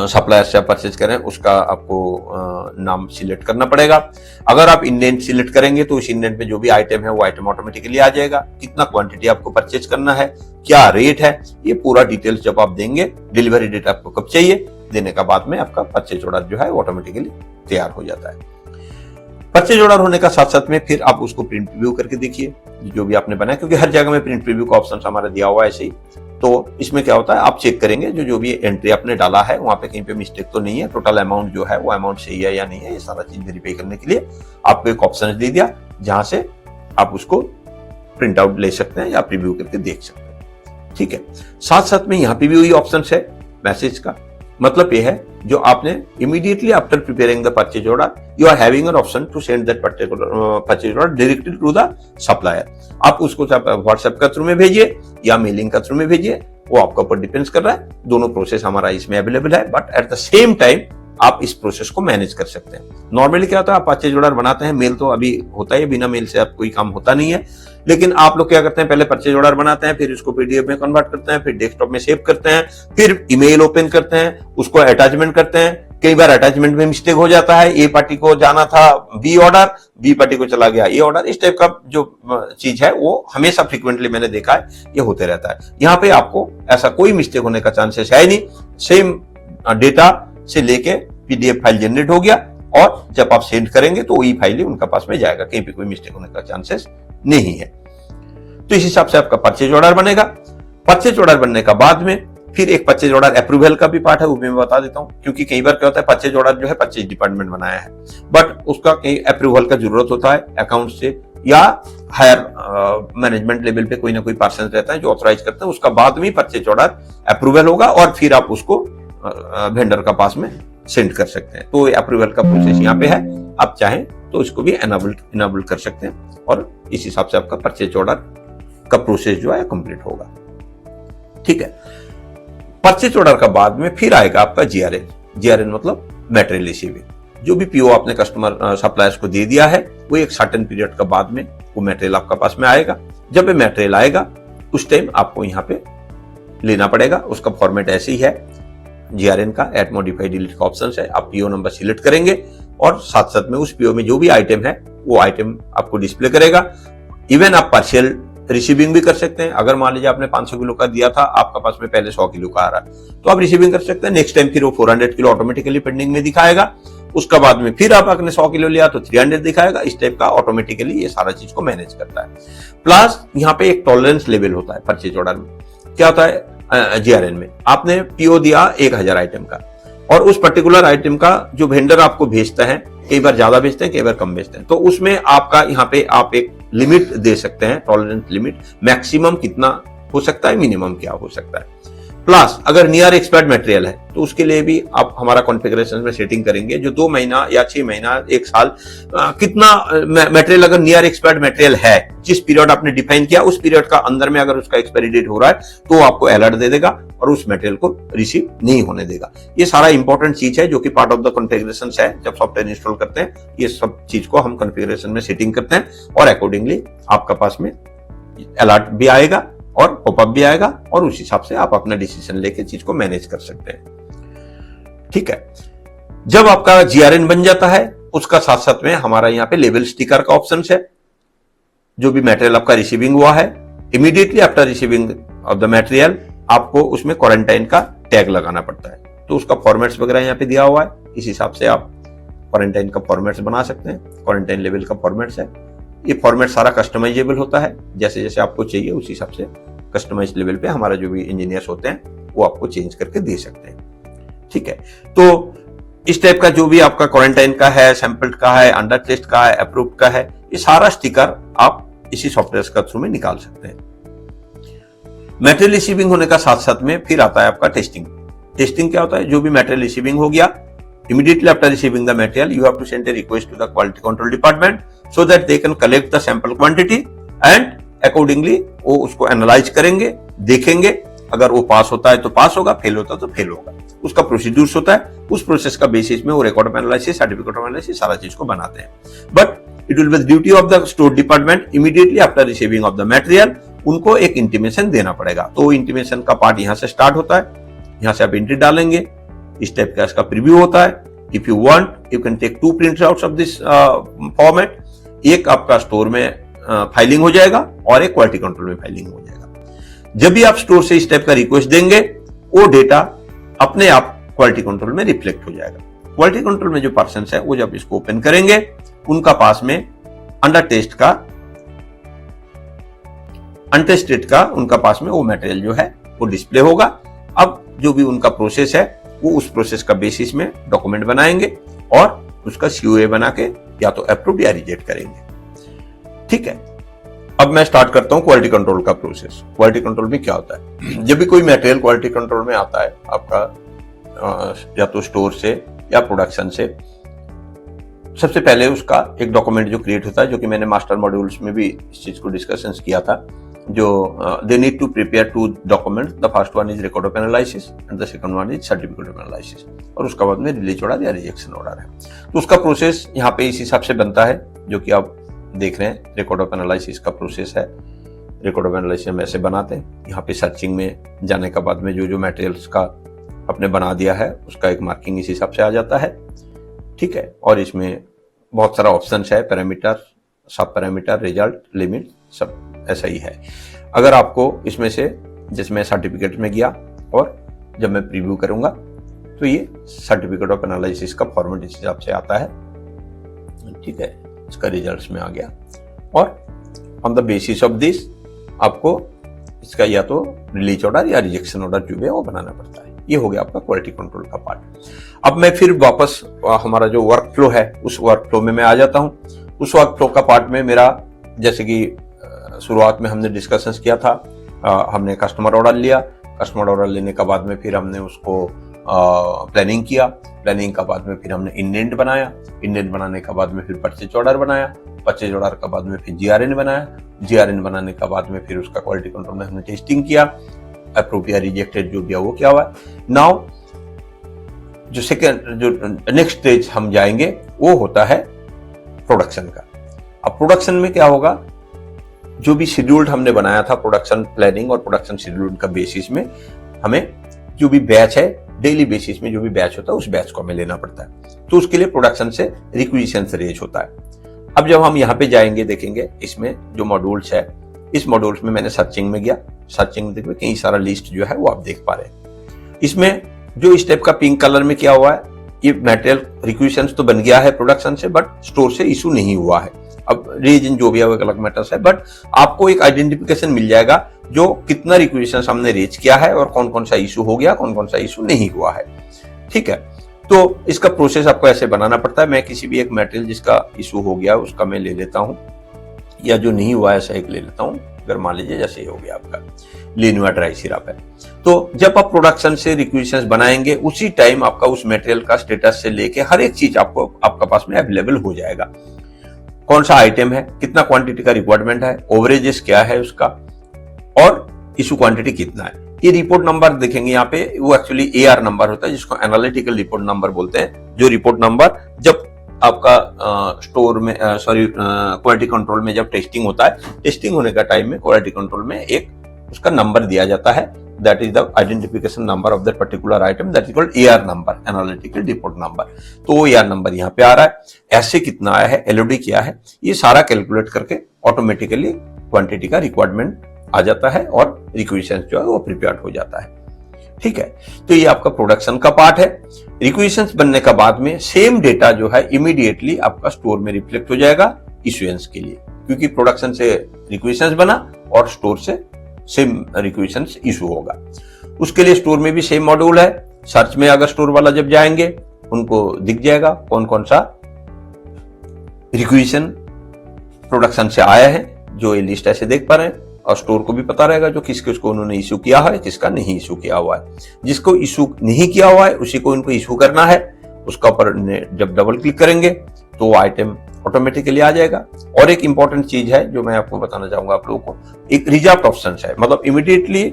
सप्लायर से आप परचेज कर रहे हैं, उसका आपको नाम सिलेक्ट करना पड़ेगा। अगर आप इंडेंट सिलेक्ट करेंगे तो उस इंडेंट में जो भी आइटम है वो आइटम ऑटोमेटिकली आ जाएगा। कितना क्वांटिटी आपको परचेज करना है, क्या रेट है, ये पूरा डिटेल्स जब आप देंगे, डिलीवरी डेट आपको कब चाहिए, देने का बाद में आपका परचेज ऑर्डर जो है ऑटोमेटिकली तैयार हो जाता है। परचेज ऑर्डर होने का साथ साथ में फिर आप उसको प्रिंट प्रीव्यू करके देखिए जो भी आपने बनाया, क्योंकि हर जगह में प्रिंट प्रीव्यू का ऑप्शन हमारा दिया हुआ है ऐसे ही। तो इसमें क्या होता है, आप चेक करेंगे जो भी एंट्री आपने डाला है वहां पे कहीं पे मिस्टेक तो नहीं है, टोटल अमाउंट जो है वो अमाउंट सही है या नहीं है, ये सारा चीज वेरीफाई करने के लिए आपको एक ऑप्शन दे दिया, जहां से आप उसको प्रिंट आउट ले सकते हैं या प्रीव्यू करके देख सकते हैं। ठीक है, साथ साथ में यहाँ पे भी वही ऑप्शन है मैसेज का। मतलब ये है, जो आपने immediately after preparing the purchase order you are having an option to send that purchase order directly to the supplier. आप उसको व्हाट्सएप का थ्रू में भेजिए या मेलिंग का थ्रू में भेजिए, वो आपके ऊपर डिपेंड्स कर रहा है। दोनों प्रोसेस हमारा इसमें अवेलेबल है, but at the same time आप इस प्रोसेस को मैनेज कर सकते हैं। नॉर्मली क्या होता है, आप परचेज ऑर्डर बनाते हैं, मेल तो अभी होता है, बिना मेल से आप कोई काम होता नहीं है, लेकिन आप लोग क्या करते हैं, पहले परचेज ऑर्डर बनाते हैं, फिर उसको पीडीएफ में कन्वर्ट करते हैं, फिर डेस्कटॉप में सेव करते हैं, फिर ईमेल ओपन करते हैं, उसको अटैचमेंट करते हैं। कई बार अटैचमेंट में मिस्टेक हो जाता है, ए पार्टी को जाना था बी ऑर्डर, बी पार्टी को चला गया ए ऑर्डर। इस टाइप का जो चीज है वो हमेशा फ्रीक्वेंटली मैंने देखा है, ये होते रहता है। यहाँ पे आपको ऐसा कोई मिस्टेक होने का चांसेस है नहीं। सेम डेटा से लेके पीडीएफ फाइल जनरेट हो गया और जब आप सेंड करेंगे तो वही फाइल ही उनका पास में जाएगा, कहीं पे कोई मिस्टेक होने का चांसेस नहीं है। तो इस हिसाब से आपका परचेज ऑर्डर बनेगा। परचेज ऑर्डर बनने का बाद में फिर एक परचेज ऑर्डर अप्रूवल का भी पार्ट है, वो मैं बता देता हूं, क्योंकि कई बार क्या होता है, परचेज ऑर्डर जो है परचेज डिपार्टमेंट बनाया है, बट उसका कहीं अप्रूवल का जरूरत होता है अकाउंट से, या हायर मैनेजमेंट लेवल पे कोई ना कोई पर्सन रहता है जो ऑथराइज करता है, उसका बाद में परचेज ऑर्डर अप्रूवल होगा और फिर आप उसको वेंडर का पास में सेंड कर सकते हैं। तो अप्रूवल का प्रोसेस यहाँ पे है, आप चाहें तो इसको भी इनेबल कर सकते हैं और इस हिसाब से आपका परचेज ऑर्डर का प्रोसेस जो है कंप्लीट होगा। ठीक है, परचेज ऑर्डर का बाद में फिर आएगा आपका जीआरएन। जीआरएन मतलब मटेरियल रिसीविंग। जो भी पीओ आपने कस्टमर सप्लायर्स को दे दिया है, वो एक सर्टेन पीरियड का बाद में वो मटेरियल आपका पास में आएगा। जब ये मटेरियल आएगा उस टाइम आपको यहाँ पे लेना पड़ेगा। उसका फॉर्मेट ऐसे ही है जीआरएन का, एट मॉडिफाई डिलीट का ऑप्शन है। आप पीओ नंबर सिलेक्ट करेंगे और साथ साथ में उस पीओ में जो भी आइटम है वो आइटम आपको डिस्प्ले करेगा। इवन आप पार्शियल रिसीविंग भी कर सकते हैं। अगर मान लीजिए आपने 500 किलो का दिया था, आपका पास में पहले 100 किलो का आ रहा है, तो आप रिसीविंग कर सकते हैं। नेक्स्ट टाइम फिर वो 400 किलो ऑटोमेटिकली पेंडिंग में दिखाएगा। उसका बाद में फिर आपने 100 किलो लिया तो 300 दिखाएगा। इस टाइप का ऑटोमेटिकली ये सारा चीज को मैनेज करता है। प्लस यहाँ पे एक टॉलरेंस लेवल होता है परचेज ऑर्डर में। क्या होता है, जीआरएन में आपने पीओ दिया 1000 आइटम का, और उस पर्टिकुलर आइटम का जो वेंडर आपको भेजता है, कई बार ज्यादा भेजते हैं, कई बार कम भेजते हैं, तो उसमें आपका यहाँ पे आप एक लिमिट दे सकते हैं, टॉलरेंस लिमिट, मैक्सिमम कितना हो सकता है, मिनिमम क्या हो सकता है। प्लस अगर नियर एक्सपायर्ड मटेरियल है तो उसके लिए भी आप हमारा कॉन्फ़िगरेशन में सेटिंग करेंगे, जो 2 महीना या 6 महीना 1 साल कितना मटेरियल अगर नियर एक्सपायर्ड मटेरियल है, जिस पीरियड आपने डिफाइन किया उस पीरियड का अंदर में अगर उसका एक्सपायरी डेट हो रहा है तो आपको अलर्ट दे देगा और उस मटेरियल को रिसीव नहीं होने देगा। ये सारा इंपॉर्टेंट चीज है जो कि पार्ट ऑफ द कॉन्फ़िगरेशन है। जब सॉफ्टवेयर इंस्टॉल करते हैं ये सब चीज को हम कॉन्फ़िगरेशन में सेटिंग करते हैं और अकॉर्डिंगली आपका पास में अलर्ट भी आएगा और पॉपअप भी आएगा और उस हिसाब से आप अपना डिसीजन लेके चीज को मैनेज कर सकते हैं। ठीक है, जब आपका जीआरएन बन जाता है उसका साथ साथ में हमारा यहाँ पे लेबल स्टिकर का ऑप्शन है। जो भी मटेरियल आपका रिसीविंग हुआ है, immediately after receiving of the material आपको उसमें क्वारंटाइन का टैग लगाना पड़ता है। तो उसका फॉर्मेट्स वगैरह यहाँ पे दिया हुआ है, इस हिसाब से आप क्वारंटाइन का फॉर्मेट्स बना सकते हैं। क्वारंटाइन लेवल का फॉर्मेट्स है, ये फॉर्मेट सारा कस्टमाइजेबल होता है, जैसे जैसे आपको चाहिए उस हिसाब से कस्टमाइज लेवल पे हमारा जो भी इंजीनियर्स होते हैं वो आपको चेंज करके दे सकते हैं। ठीक है, तो इस टाइप का जो भी आपका क्वारंटाइन का है, सैंपल्ड का है, अंडर टेस्ट का है, अप्रूव्ड का है, ये सारा स्टिकर आप इसी सॉफ्टवेयर का थ्रू में निकाल सकते हैं। मटेरियल रिसीविंग होने का साथ साथ में फिर आता है आपका टेस्टिंग। टेस्टिंग क्या होता है? जो भी मटेरियल रिसीविंग हो गया, immediately after receiving the material you have to send a request to the quality control department so that they can collect the sample quantity and accordingly वो उसको एनालाइज करेंगे, देखेंगे, अगर वो पास होता है तो पास होगा, फेल होता है तो फेल होगा। उसका प्रोसीड्यूर्स होता है, उस प्रोसेस का बेसिस में वो record of analysis, certificate of analysis सारा चीज को बनाते हैं। But it will be the duty of the store department immediately after receiving of the material उनको एक इंटीमेशन देना पड़ेगा। तो इंटीमेशन का पार्ट यहाँ से स्टार्ट होता है, यहाँ से आप एंट्री डालेंगे, इस टाइप का इसका प्रीव्यू होता है। If you want you can take 2 print outs of this format, एक आपका स्टोर में फाइलिंग हो जाएगा और एक क्वालिटी कंट्रोल में फाइलिंग हो जाएगा। जब भी आप स्टोर से इस टाइप का रिक्वेस्ट देंगे वो डेटा अपने आप क्वालिटी कंट्रोल में रिफ्लेक्ट हो जाएगा। क्वालिटी कंट्रोल में जो पर्सन है वो जब इसको ओपन करेंगे उनका पास में अंडर टेस्ट का, अनटेस्टेड का उनका पास में वो मटेरियल जो है वो डिस्प्ले होगा। अब जो भी उनका प्रोसेस है वो उस प्रोसेस का बेसिस में डॉक्यूमेंट बनाएंगे और उसका COA बना के या तो अप्रूव या रिजेक्ट करेंगे। ठीक है, अब मैं स्टार्ट करता हूं क्वालिटी कंट्रोल का प्रोसेस। क्वालिटी कंट्रोल में क्या होता है? जब भी कोई मटेरियल क्वालिटी कंट्रोल में आता है आपका या तो स्टोर से या प्रोडक्शन से, सबसे पहले उसका एक डॉक्यूमेंट जो क्रिएट होता है, जो कि मैंने मास्टर मॉड्यूल्स में भी इस चीज को डिस्कशन किया था, जो they need to prepare 2 documents. The first one is record of analysis and the second one is certificate of analysis, और उसका बाद में रिलीज ऑर्डर या रिजेक्शन ऑर्डर है। तो उसका प्रोसेस यहाँ पे इस हिसाब से बनता है जो कि आप देख रहे हैं। रिकॉर्ड ऑफ एनालिसिस का प्रोसेस है, रिकॉर्ड ऑफ एनालिसिस हम ऐसे बनाते हैं। यहाँ पे सर्चिंग में जाने के बाद में जो जो मटेरियल्स का आपने बना दिया है उसका एक मार्किंग इस हिसाब से आ जाता है। ठीक है, और इसमें बहुत सारा ऑप्शन है, पैरामीटर, सब पैरामीटर, रिजल्ट, लिमिट, सब ऐसा ही है। अगर आपको इसमें से, जिसमें सर्टिफिकेट में गया और जब मैं प्रीव्यू करूंगा तो ये सर्टिफिकेट ऑफ एनालिसिस का फॉर्मेट इस हिसाब से आता है। ठीक है, इसका रिजल्ट्स में आ गया और on the basis of this आपको इसका या तो रिलीज ऑर्डर या रिजेक्शन ऑर्डर जो है वो बनाना पड़ता है। ये हो गया आपका क्वालिटी कंट्रोल का पार्ट। अब मैं फिर वापस हमारा जो वर्क फ्लो है उस वर्क फ्लो में मैं आ जाता हूं। उस वर्क फ्लो का पार्ट में मेरा, जैसे कि शुरुआत में हमने डिस्कशंस किया था, हमने कस्टमर ऑर्डर लिया। कस्टमर ऑर्डर लेने के बाद में फिर हमने उसको प्लानिंग किया। प्लानिंग का बाद में फिर हमने इंडेंट बनाया। इंडेंट बनाने के बाद में फिर परचेज ऑर्डर बनाया। परचेज ऑर्डर के बाद में फिर GRN बनाया। GRN बनाने के बाद में फिर उसका क्वालिटी कंट्रोल में हमने टेस्टिंग किया। अप्रूव या रिजेक्टेड जो भी है वो क्या हुआ। नाउ जो नेक्स्ट स्टेज हम जाएंगे वो होता है प्रोडक्शन का। अब प्रोडक्शन में क्या होगा, जो भी शेड्यूल्ड हमने बनाया था प्रोडक्शन प्लानिंग और प्रोडक्शन शेड्यूल का बेसिस में हमें जो भी बैच है, डेली बेसिस में जो भी बैच होता है उस बैच को हमें लेना पड़ता है। तो उसके लिए प्रोडक्शन से रिक्विजिशन रेज होता है। अब जब हम यहाँ पे जाएंगे देखेंगे इसमें जो मॉड्यूल्स है, इस मॉड्यूल्स में मैंने सर्चिंग में गया। सर्चिंग में देखिए कई सारा लिस्ट जो है वो आप देख पा रहे हैं। इसमें जो इस टाइप का पिंक कलर में क्या हुआ है, ये मटेरियल रिक्विजिशंस तो बन गया है प्रोडक्शन से, बट स्टोर से इशू नहीं हुआ है। अब रीजन जो भी है वो अलग मैटर्स है, बट आपको एक आइडेंटिफिकेशन मिल जाएगा जो कितना रिक्विजिशंस हमने रीच किया है और कौन कौन सा इशू हो गया, कौन कौन सा इशू नहीं हुआ है। ठीक है, तो इसका प्रोसेस आपको ऐसे बनाना पड़ता है। मैं किसी भी एक मटेरियल जिसका इशू हो गया उसका मैं ले लेता हूं, या जो नहीं हुआ ऐसा एक ले लेता हूं। अगर मान लीजिए जैसे ही हो गया आपका लिनुआ ड्राई सिरप है, तो जब आप प्रोडक्शन से रिक्विजिशंस बनाएंगे उसी टाइम आपका उस मटेरियल का स्टेटस से लेके हर एक चीज आपको आपका पास में अवेलेबल हो जाएगा। कौन सा आइटम है, कितना क्वांटिटी का रिक्वायरमेंट है, ओवरेजेस क्या है उसका, और इशू क्वांटिटी कितना है। ये रिपोर्ट नंबर देखेंगे यहाँ पे, वो एक्चुअली AR नंबर होता है जिसको एनालिटिकल रिपोर्ट नंबर बोलते हैं। जो रिपोर्ट नंबर जब आपका स्टोर में क्वालिटी कंट्रोल में जब टेस्टिंग होता है, टेस्टिंग होने का टाइम में क्वालिटी कंट्रोल में एक उसका नंबर दिया जाता है, that is the identification number of that particular item, that is called AR number, analytical report number. तो वो AR नंबर यहाँ पे आ रहा है। ऐसे कितना आया है, LOD क्या है, ये सारा कैलकुलेट करके ऑटोमेटिकली क्वांटिटी का रिक्वायरमेंट आ जाता है और रिक्वेशन जो है वो प्रिपेयर हो जाता है। ठीक है, तो ये आपका प्रोडक्शन का पार्ट है। रिक्वेशंस बनने का बाद में सेम डेटा जो है इमीडिएटली आपका स्टोर में रिफ्लेक्ट हो जाएगा इश्यूएंस के लिए, क्योंकि प्रोडक्शन से रिक्वेशंस बना और स्टोर से सेम रिक्वेशंस इशू होगा। उसके लिए स्टोर में भी सेम मॉड्यूल है। सर्च में अगर स्टोर वाला जब जाएंगे उनको दिख जाएगा कौन कौन सा रिक्वेशन प्रोडक्शन से आया है, जो ये लिस्ट ऐसे देख पा रहे हैं, और स्टोर को भी पता रहेगा जो किस किसको उन्होंने इशू किया है, किसका नहीं इशू किया हुआ है। जिसको इशू नहीं किया हुआ है उसी को इनको इशू करना है। उसका ऊपर जब डबल क्लिक करेंगे तो वो आइटम ऑटोमेटिकली आ जाएगा। और एक इंपॉर्टेंट चीज है जो मैं आपको बताना चाहूंगा आप लोगों को, एक रिजर्व ऑप्शन है, मतलब इमीडिएटली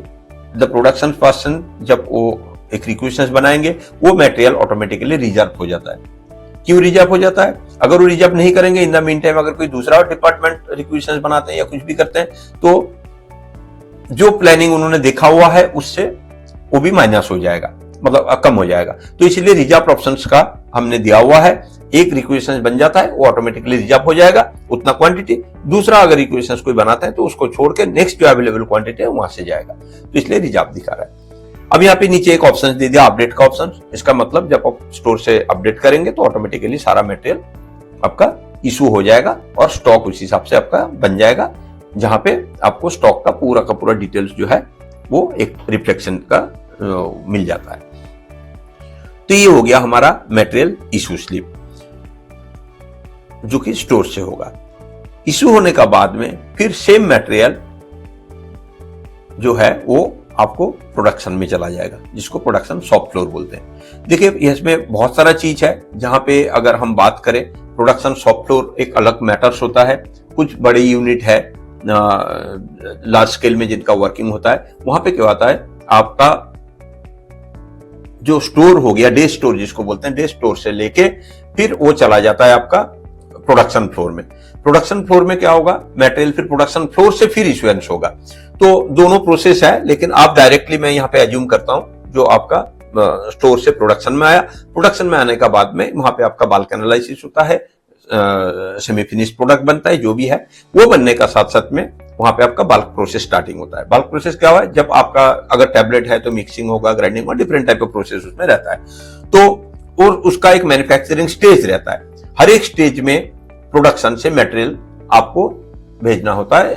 द प्रोडक्शन पर्सन जब वो एक रिक्वेशन बनाएंगे वो मटेरियल ऑटोमेटिकली रिजर्व हो जाता है। क्यों रिजर्व हो जाता है? अगर वो रिजर्व नहीं करेंगे, इन द मीन टाइम अगर कोई दूसरा डिपार्टमेंट रिक्वेशन बनाते हैं या कुछ भी करते हैं, तो जो प्लानिंग उन्होंने देखा हुआ है उससे वो भी माइनस हो जाएगा, मतलब कम हो जाएगा। तो इसलिए रिजर्व ऑप्शंस का हमने दिया हुआ है। एक रिक्वेशन बन जाता है वो ऑटोमेटिकली रिजर्व हो जाएगा उतना क्वांटिटी। दूसरा अगर रिक्वेशन कोई बनाता है तो उसको छोड़ के नेक्स्ट जो अवेलेबल क्वांटिटी है वहां से जाएगा, तो इसलिए रिजर्व दिखा रहा है। अब यहाँ पे नीचे एक ऑप्शन दे दिया अपडेट का ऑप्शन। इसका मतलब जब आप स्टोर से अपडेट करेंगे तो ऑटोमेटिकली सारा मटेरियल आपका इशू हो जाएगा और स्टॉक उस हिसाब से आपका बन जाएगा, जहां पे आपको स्टॉक का पूरा डिटेल्स जो है वो एक रिफ्लेक्शन का मिल जाता है। तो ये हो गया हमारा मटेरियल इशू स्लिप, जो कि स्टोर से होगा। इशू होने का बाद में फिर सेम मटेरियल जो है वो आपको प्रोडक्शन में चला जाएगा, जिसको प्रोडक्शन शॉप फ्लोर बोलते हैं। देखिए इसमें बहुत सारा चीज है, जहां पे अगर हम बात करें प्रोडक्शन शॉप फ्लोर एक अलग मैटर्स होता है। कुछ बड़े यूनिट है लार्ज स्केल में जिनका वर्किंग होता है, वहां पे क्या होता है आपका जो स्टोर हो गया, डे स्टोर जिसको बोलते हैं, डे स्टोर से लेके फिर वो चला जाता है आपका प्रोडक्शन फ्लोर में। प्रोडक्शन फ्लोर में क्या होगा, मटेरियल फिर प्रोडक्शन फ्लोर से फिर इश्यूएंस होगा। तो दोनों प्रोसेस है, लेकिन आप डायरेक्टली मैं यहाँ पे एज्यूम करता हूं जो आपका स्टोर से प्रोडक्शन में आया, प्रोडक्शन में आने का बाद में वहां पे आपका बल्क एनालिसिस होता है, सेमी फिनिश प्रोडक्ट बनता है, जो भी है वो बनने का साथ साथ में वहां पे आपका बल्क प्रोसेस स्टार्टिंग होता है। बल्क प्रोसेस क्या हुआ है, जब आपका अगर टैबलेट है तो मिक्सिंग होगा, ग्राइंडिंग होगा, डिफरेंट टाइप ऑफ प्रोसेस उसमें रहता है। तो और उसका एक मैन्युफैक्चरिंग स्टेज रहता है। हर एक स्टेज में प्रोडक्शन से मटेरियल आपको भेजना होता है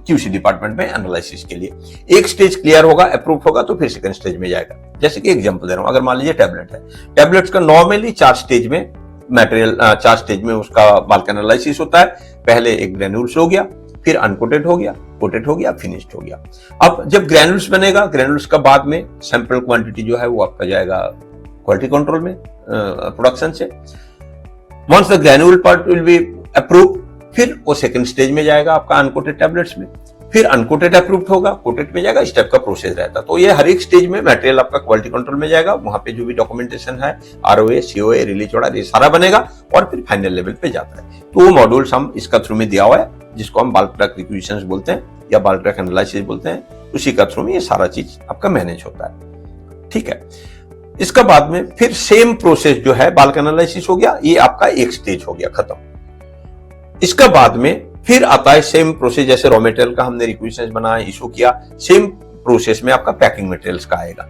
क्यूसी डिपार्टमेंट में एनालिसिस के लिए। एक स्टेज क्लियर होगा, अप्रूव होगा, तो फिर सेकंड स्टेज में जाएगा। जैसे कि एग्जांपल दे रहा हूं, अगर मान लीजिए टैबलेट है, टैबलेट्स का नॉर्मली 4 स्टेज में मटेरियल 4 स्टेज में उसका बल्क एनालिसिस होता है। पहले एक ग्रेन्यूल्स हो गया, फिर अनकोटेड हो गया, कोटेड हो गया, फिनिश्ड हो गया। अब जब ग्रेन्यूल्स बनेगा, ग्रेन्यूल्स का बाद में सैंपल क्वांटिटी जो है वो आपका जाएगा क्वालिटी कंट्रोल में प्रोडक्शन से। Once the granule part will be approve, फिर वो सेकंड स्टेज में जाएगा आपका अनकोटेड टैबलेट्स में, फिर अनकोटेड अप्रूव होगा, कोटेड में जाएगा। इस टाइप का प्रोसेस रहता है। तो ये हर एक स्टेज में मटेरियल आपका क्वालिटी कंट्रोल में जाएगा, वहां पे जो भी डॉक्यूमेंटेशन है, आरओए, सीओए, रिलीज ऑर्डर, ये सारा बनेगा और फिर फाइनल लेवल पे जाता है। तो वो मॉड्यूल्स हम इसका थ्रू में दिया हुआ है, जिसको हम बल्क ट्रक रिक्वेशंस बोलते हैं या बल्क ट्रक एनालिसिस बोलते हैं। उसी का थ्रू में ये सारा चीज आपका मैनेज होता है। ठीक है, इसका बाद में फिर सेम प्रोसेस जो है बल्क एनालिसिस हो गया, ये आपका एक स्टेज हो गया खत्म। इसका बाद में फिर आता है सेम प्रोसेस, जैसे रॉ मटेरियल का हमने रिक्वेशन बनाया, इशू किया, सेम प्रोसेस में आपका पैकिंग मटेरियल्स का आएगा।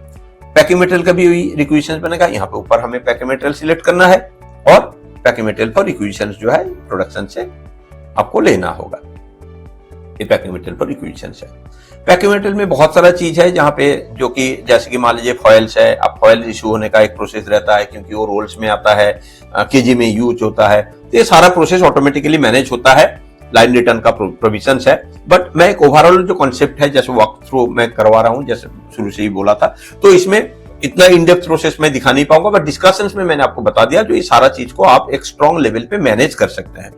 पैकिंग मटेरियल का भी रिक्वेशन बनेगा। यहाँ पे ऊपर हमें पैकिंग मटेरियल सिलेक्ट करना है और पैकिंग मटेरियल पर रिक्वेशन जो है प्रोडक्शन से आपको लेना होगा। ये पैकिंग मटेरियल पर रिक्वेशन है। पैकिंग मटेरियल में बहुत सारा चीज है, जहां पे जो कि जैसे कि मान लीजिए फॉइल्स है। अब फॉइल इशू होने का एक प्रोसेस रहता है, क्योंकि वो रोल्स में आता है, केजी में यूज होता है। तो ये सारा प्रोसेस ऑटोमेटिकली मैनेज होता है, लाइन रिटर्न का प्रोविजन है। बट मैं एक ओवरऑल जो कॉन्सेप्ट है, जैसे वॉक थ्रू मैं करवा रहा हूं, जैसे शुरू से ही बोला था, तो इसमें इतना इन डेप्थ प्रोसेस मैं दिखा नहीं पाऊंगा, बट डिस्कशंस में मैंने आपको बता दिया जो ये सारा चीज को आप एक स्ट्रॉन्ग लेवल पे मैनेज कर सकते हैं।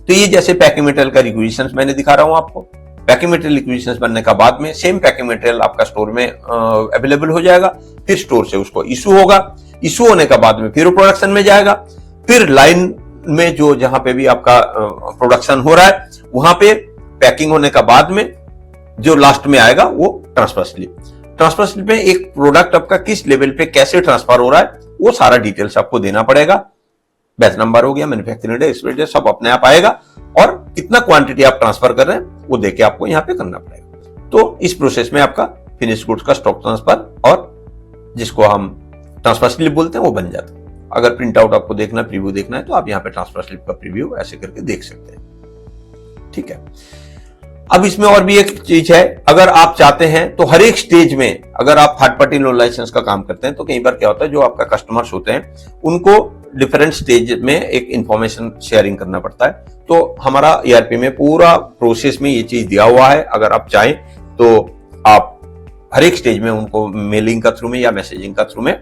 तो ये जैसे पैकिंग मटेरियल का रिक्वेशंस मैंने दिखा रहा हूं आपको। पैकिंग मटेरियल रिक्वेशंस बनने का बाद में सेम पैकिंग मटेरियल आपका स्टोर में अवेलेबल हो जाएगा। फिर स्टोर से उसको इशू होगा, इशू होने का बाद में फिर प्रोडक्शन में जाएगा। फिर लाइन में जो जहां पे भी आपका प्रोडक्शन हो रहा है, वहां पे पैकिंग होने का बाद में जो लास्ट में आएगा वो ट्रांसफर स्लिप। ट्रांसफर स्लिप में एक प्रोडक्ट आपका किस लेवल पे कैसे ट्रांसफर हो रहा है वो सारा डिटेल्स आपको देना पड़ेगा। बैच नंबर हो गया, मैन्युफैक्चरिंग डेट, एक्सपायरी डेट, सब अपने आप आएगा। और कितना क्वांटिटी आप ट्रांसफर कर रहे हैं वो देके आपको यहाँ पे करना पड़ेगा। तो इस प्रोसेस में आपका फिनिश गुड्स का स्टॉक ट्रांसफर और जिसको हम ट्रांसफर स्लिप बोलते हैं वो बन जाता है। अगर प्रिंट आउट आपको देखना, प्रीव्यू देखना है तो आप यहाँ पे ट्रांसफर स्लिप का प्रीव्यू ऐसे करके देख सकते हैं। ठीक है, अब इसमें और भी एक चीज है, अगर आप चाहते हैं तो हर एक स्टेज में, अगर आप थर्ड पार्टी लोन लाइसेंस का काम करते हैं तो कई बार क्या होता है, जो आपका कस्टमर्स होते हैं उनको डिफरेंट स्टेज में एक इंफॉर्मेशन शेयरिंग करना पड़ता है। तो हमारा ERP में पूरा प्रोसेस में ये चीज दिया हुआ है। अगर आप चाहें तो आप हर एक स्टेज में उनको मेलिंग का थ्रू में या मैसेजिंग का थ्रू में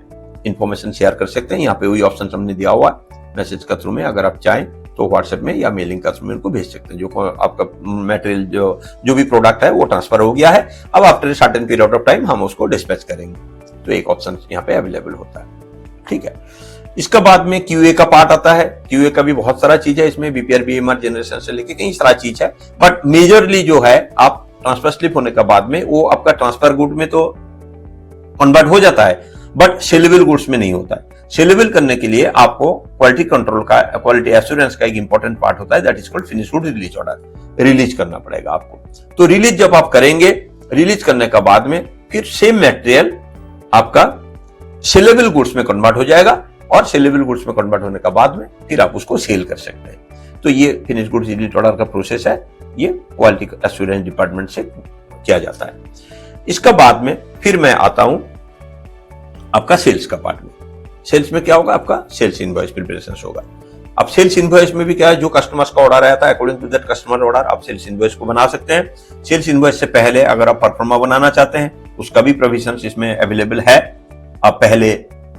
इंफॉर्मेशन शेयर कर सकते हैं। यहाँ पे वही ऑप्शन हमने दिया हुआ है, मैसेज का थ्रू में अगर आप चाहें तो व्हाट्सएप में या मेलिंग का थ्रू में उनको भेज सकते हैं। जो आपका मटेरियल जो भी प्रोडक्ट है वो ट्रांसफर हो गया है, अब after certain period of time हम उसको डिस्पैच करेंगे, तो एक ऑप्शन यहाँ पे अवेलेबल होता है। ठीक है, इसका बाद में QA का पार्ट आता है। QA का भी बहुत सारा चीज है इसमें, BPR BMR जनरेशन से लेके कई सारा चीज है, बट मेजरली जो है आप ट्रांसफर स्लिप होने के बाद में वो आपका ट्रांसफर गुड में तो कन्वर्ट हो जाता है, बट सेलेबल गुड्स में नहीं होता है। सेलेबल करने के लिए आपको क्वालिटी कंट्रोल का, क्वालिटी एश्योरेंस का एक इंपॉर्टेंट पार्ट होता है, that is called finish good release order. Release करना पड़ेगा आपको। तो रिलीज जब आप करेंगे, रिलीज करने का बाद में फिर सेम मटेरियल आपका सेलेबल गुड्स में कन्वर्ट हो जाएगा, और सेलेबल गुड्स में कन्वर्ट होने के बाद में फिर आप उसको सेल कर सकते हैं। तो ये फिनिश गुड्स रिलीज ऑर्डर का प्रोसेस है, ये क्वालिटी एश्योरेंस डिपार्टमेंट से किया जाता है। इसका बाद में फिर मैं आता हूं आपका सेल्स का पार्ट में। सेल्स में क्या होगा, आपका सेल्स इनवॉइस प्रिपरेशन होगा। अब सेल्स इनवॉइस में भी क्या है, जो कस्टमर्स का ऑर्डर आया था according to that customer order आप सेल्स इनवॉइस को बना सकते हैं। सेल्स इनवॉइस से पहले अगर आप परफॉर्मा बनाना चाहते हैं उसका भी प्रोविजन इसमें अवेलेबल है। आप पहले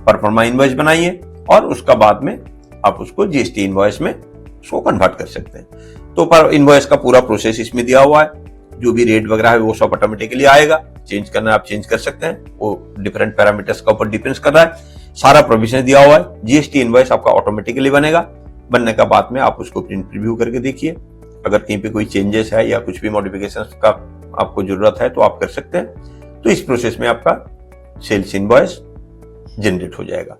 परफॉर्मा इनवॉइस बनाइए और उसका बाद में आप उसको GST इनवॉइस में उसको कन्वर्ट कर सकते हैं। तो पर इनवॉइस का पूरा प्रोसेस इसमें दिया हुआ है, जो भी रेट वगैरह है वो सब ऑटोमेटिकली आएगा। चेंज करना है आप चेंज कर सकते हैं, वो डिफरेंट पैरामीटर्स का ऊपर डिपेंड्स कर रहा है। सारा प्रोविजन दिया हुआ है। GST इनवॉइस आपका ऑटोमेटिकली बनेगा। बनने का बाद में आप उसको प्रिंट प्रीव्यू करके देखिए, अगर कहीं पे कोई चेंजेस है या कुछ भी मॉडिफिकेशन का आपको जरूरत है तो आप कर सकते हैं। तो इस प्रोसेस में आपका सेल्स इनवॉइस जनरेट हो जाएगा।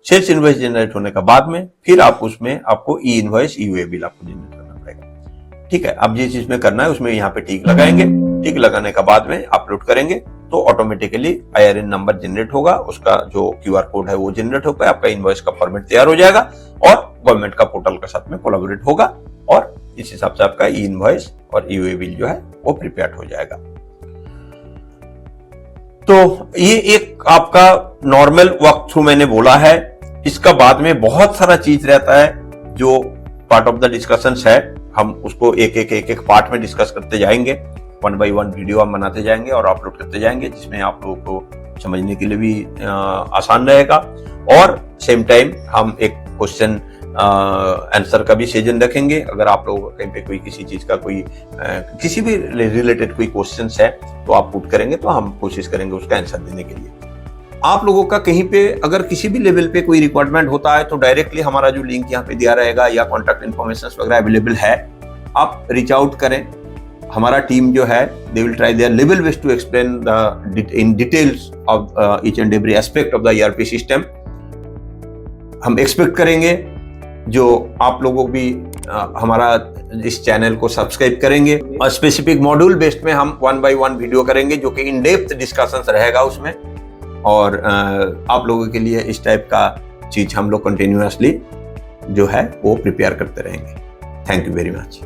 सेल्स इनवॉइस जनरेट होने के बाद में फिर आप उसमें आपको ई इनवॉइस EOA बिल आपको जनरेट करना पड़ेगा। ठीक है, अब जिस चीज में करना है उसमें यहाँ पे टिक लगाएंगे। टिक लगाने के बाद में अपलोड करेंगे तो ऑटोमेटिकली IRN नंबर जनरेट होगा, उसका जो QR कोड है वो जनरेट होकर आपका इनवॉइस का फॉर्मेट तैयार हो जाएगा और गवर्नमेंट का पोर्टल के साथ में कोलैबोरेट होगा, और इस हिसाब से आपका ई इनवॉइस और EOA बिल जो है वो प्रिपेयर हो जाएगा। तो ये एक आपका नॉर्मल वॉक थ्रू मैंने बोला है। इसका बाद में बहुत सारा चीज रहता है जो पार्ट ऑफ द डिस्कशंस है, हम उसको एक एक पार्ट में डिस्कस करते जाएंगे। 1 by 1 वीडियो हम बनाते जाएंगे और अपलोड करते जाएंगे, जिसमें आप लोगों को समझने के लिए भी आसान रहेगा। और सेम टाइम हम एक क्वेश्चन आंसर का भी सेशन रखेंगे। अगर आप लोगों का कहीं पे कोई किसी चीज का कोई किसी भी रिलेटेड कोई क्वेश्चन है तो आप पुट करेंगे, तो हम कोशिश करेंगे उसका आंसर देने के लिए। आप लोगों का कहीं पे अगर किसी भी लेवल पे कोई रिक्वायरमेंट होता है तो डायरेक्टली हमारा जो लिंक यहाँ पे दिया रहेगा या कॉन्टैक्ट इन्फॉर्मेशन वगैरह अवेलेबल है, आप रीच आउट करें। हमारा टीम जो है they will try their level best to explain in details of each and every aspect of the ERP system. हम एक्सपेक्ट करेंगे जो आप लोगों भी हमारा इस चैनल को सब्सक्राइब करेंगे, और स्पेसिफिक मॉड्यूल बेस्ड में हम 1 by 1 वीडियो करेंगे जो कि इन डेप्थ डिस्कशंस रहेगा उसमें, और आप लोगों के लिए इस टाइप का चीज हम लोग कंटिन्यूअसली जो है वो प्रिपेयर करते रहेंगे। Thank you very much.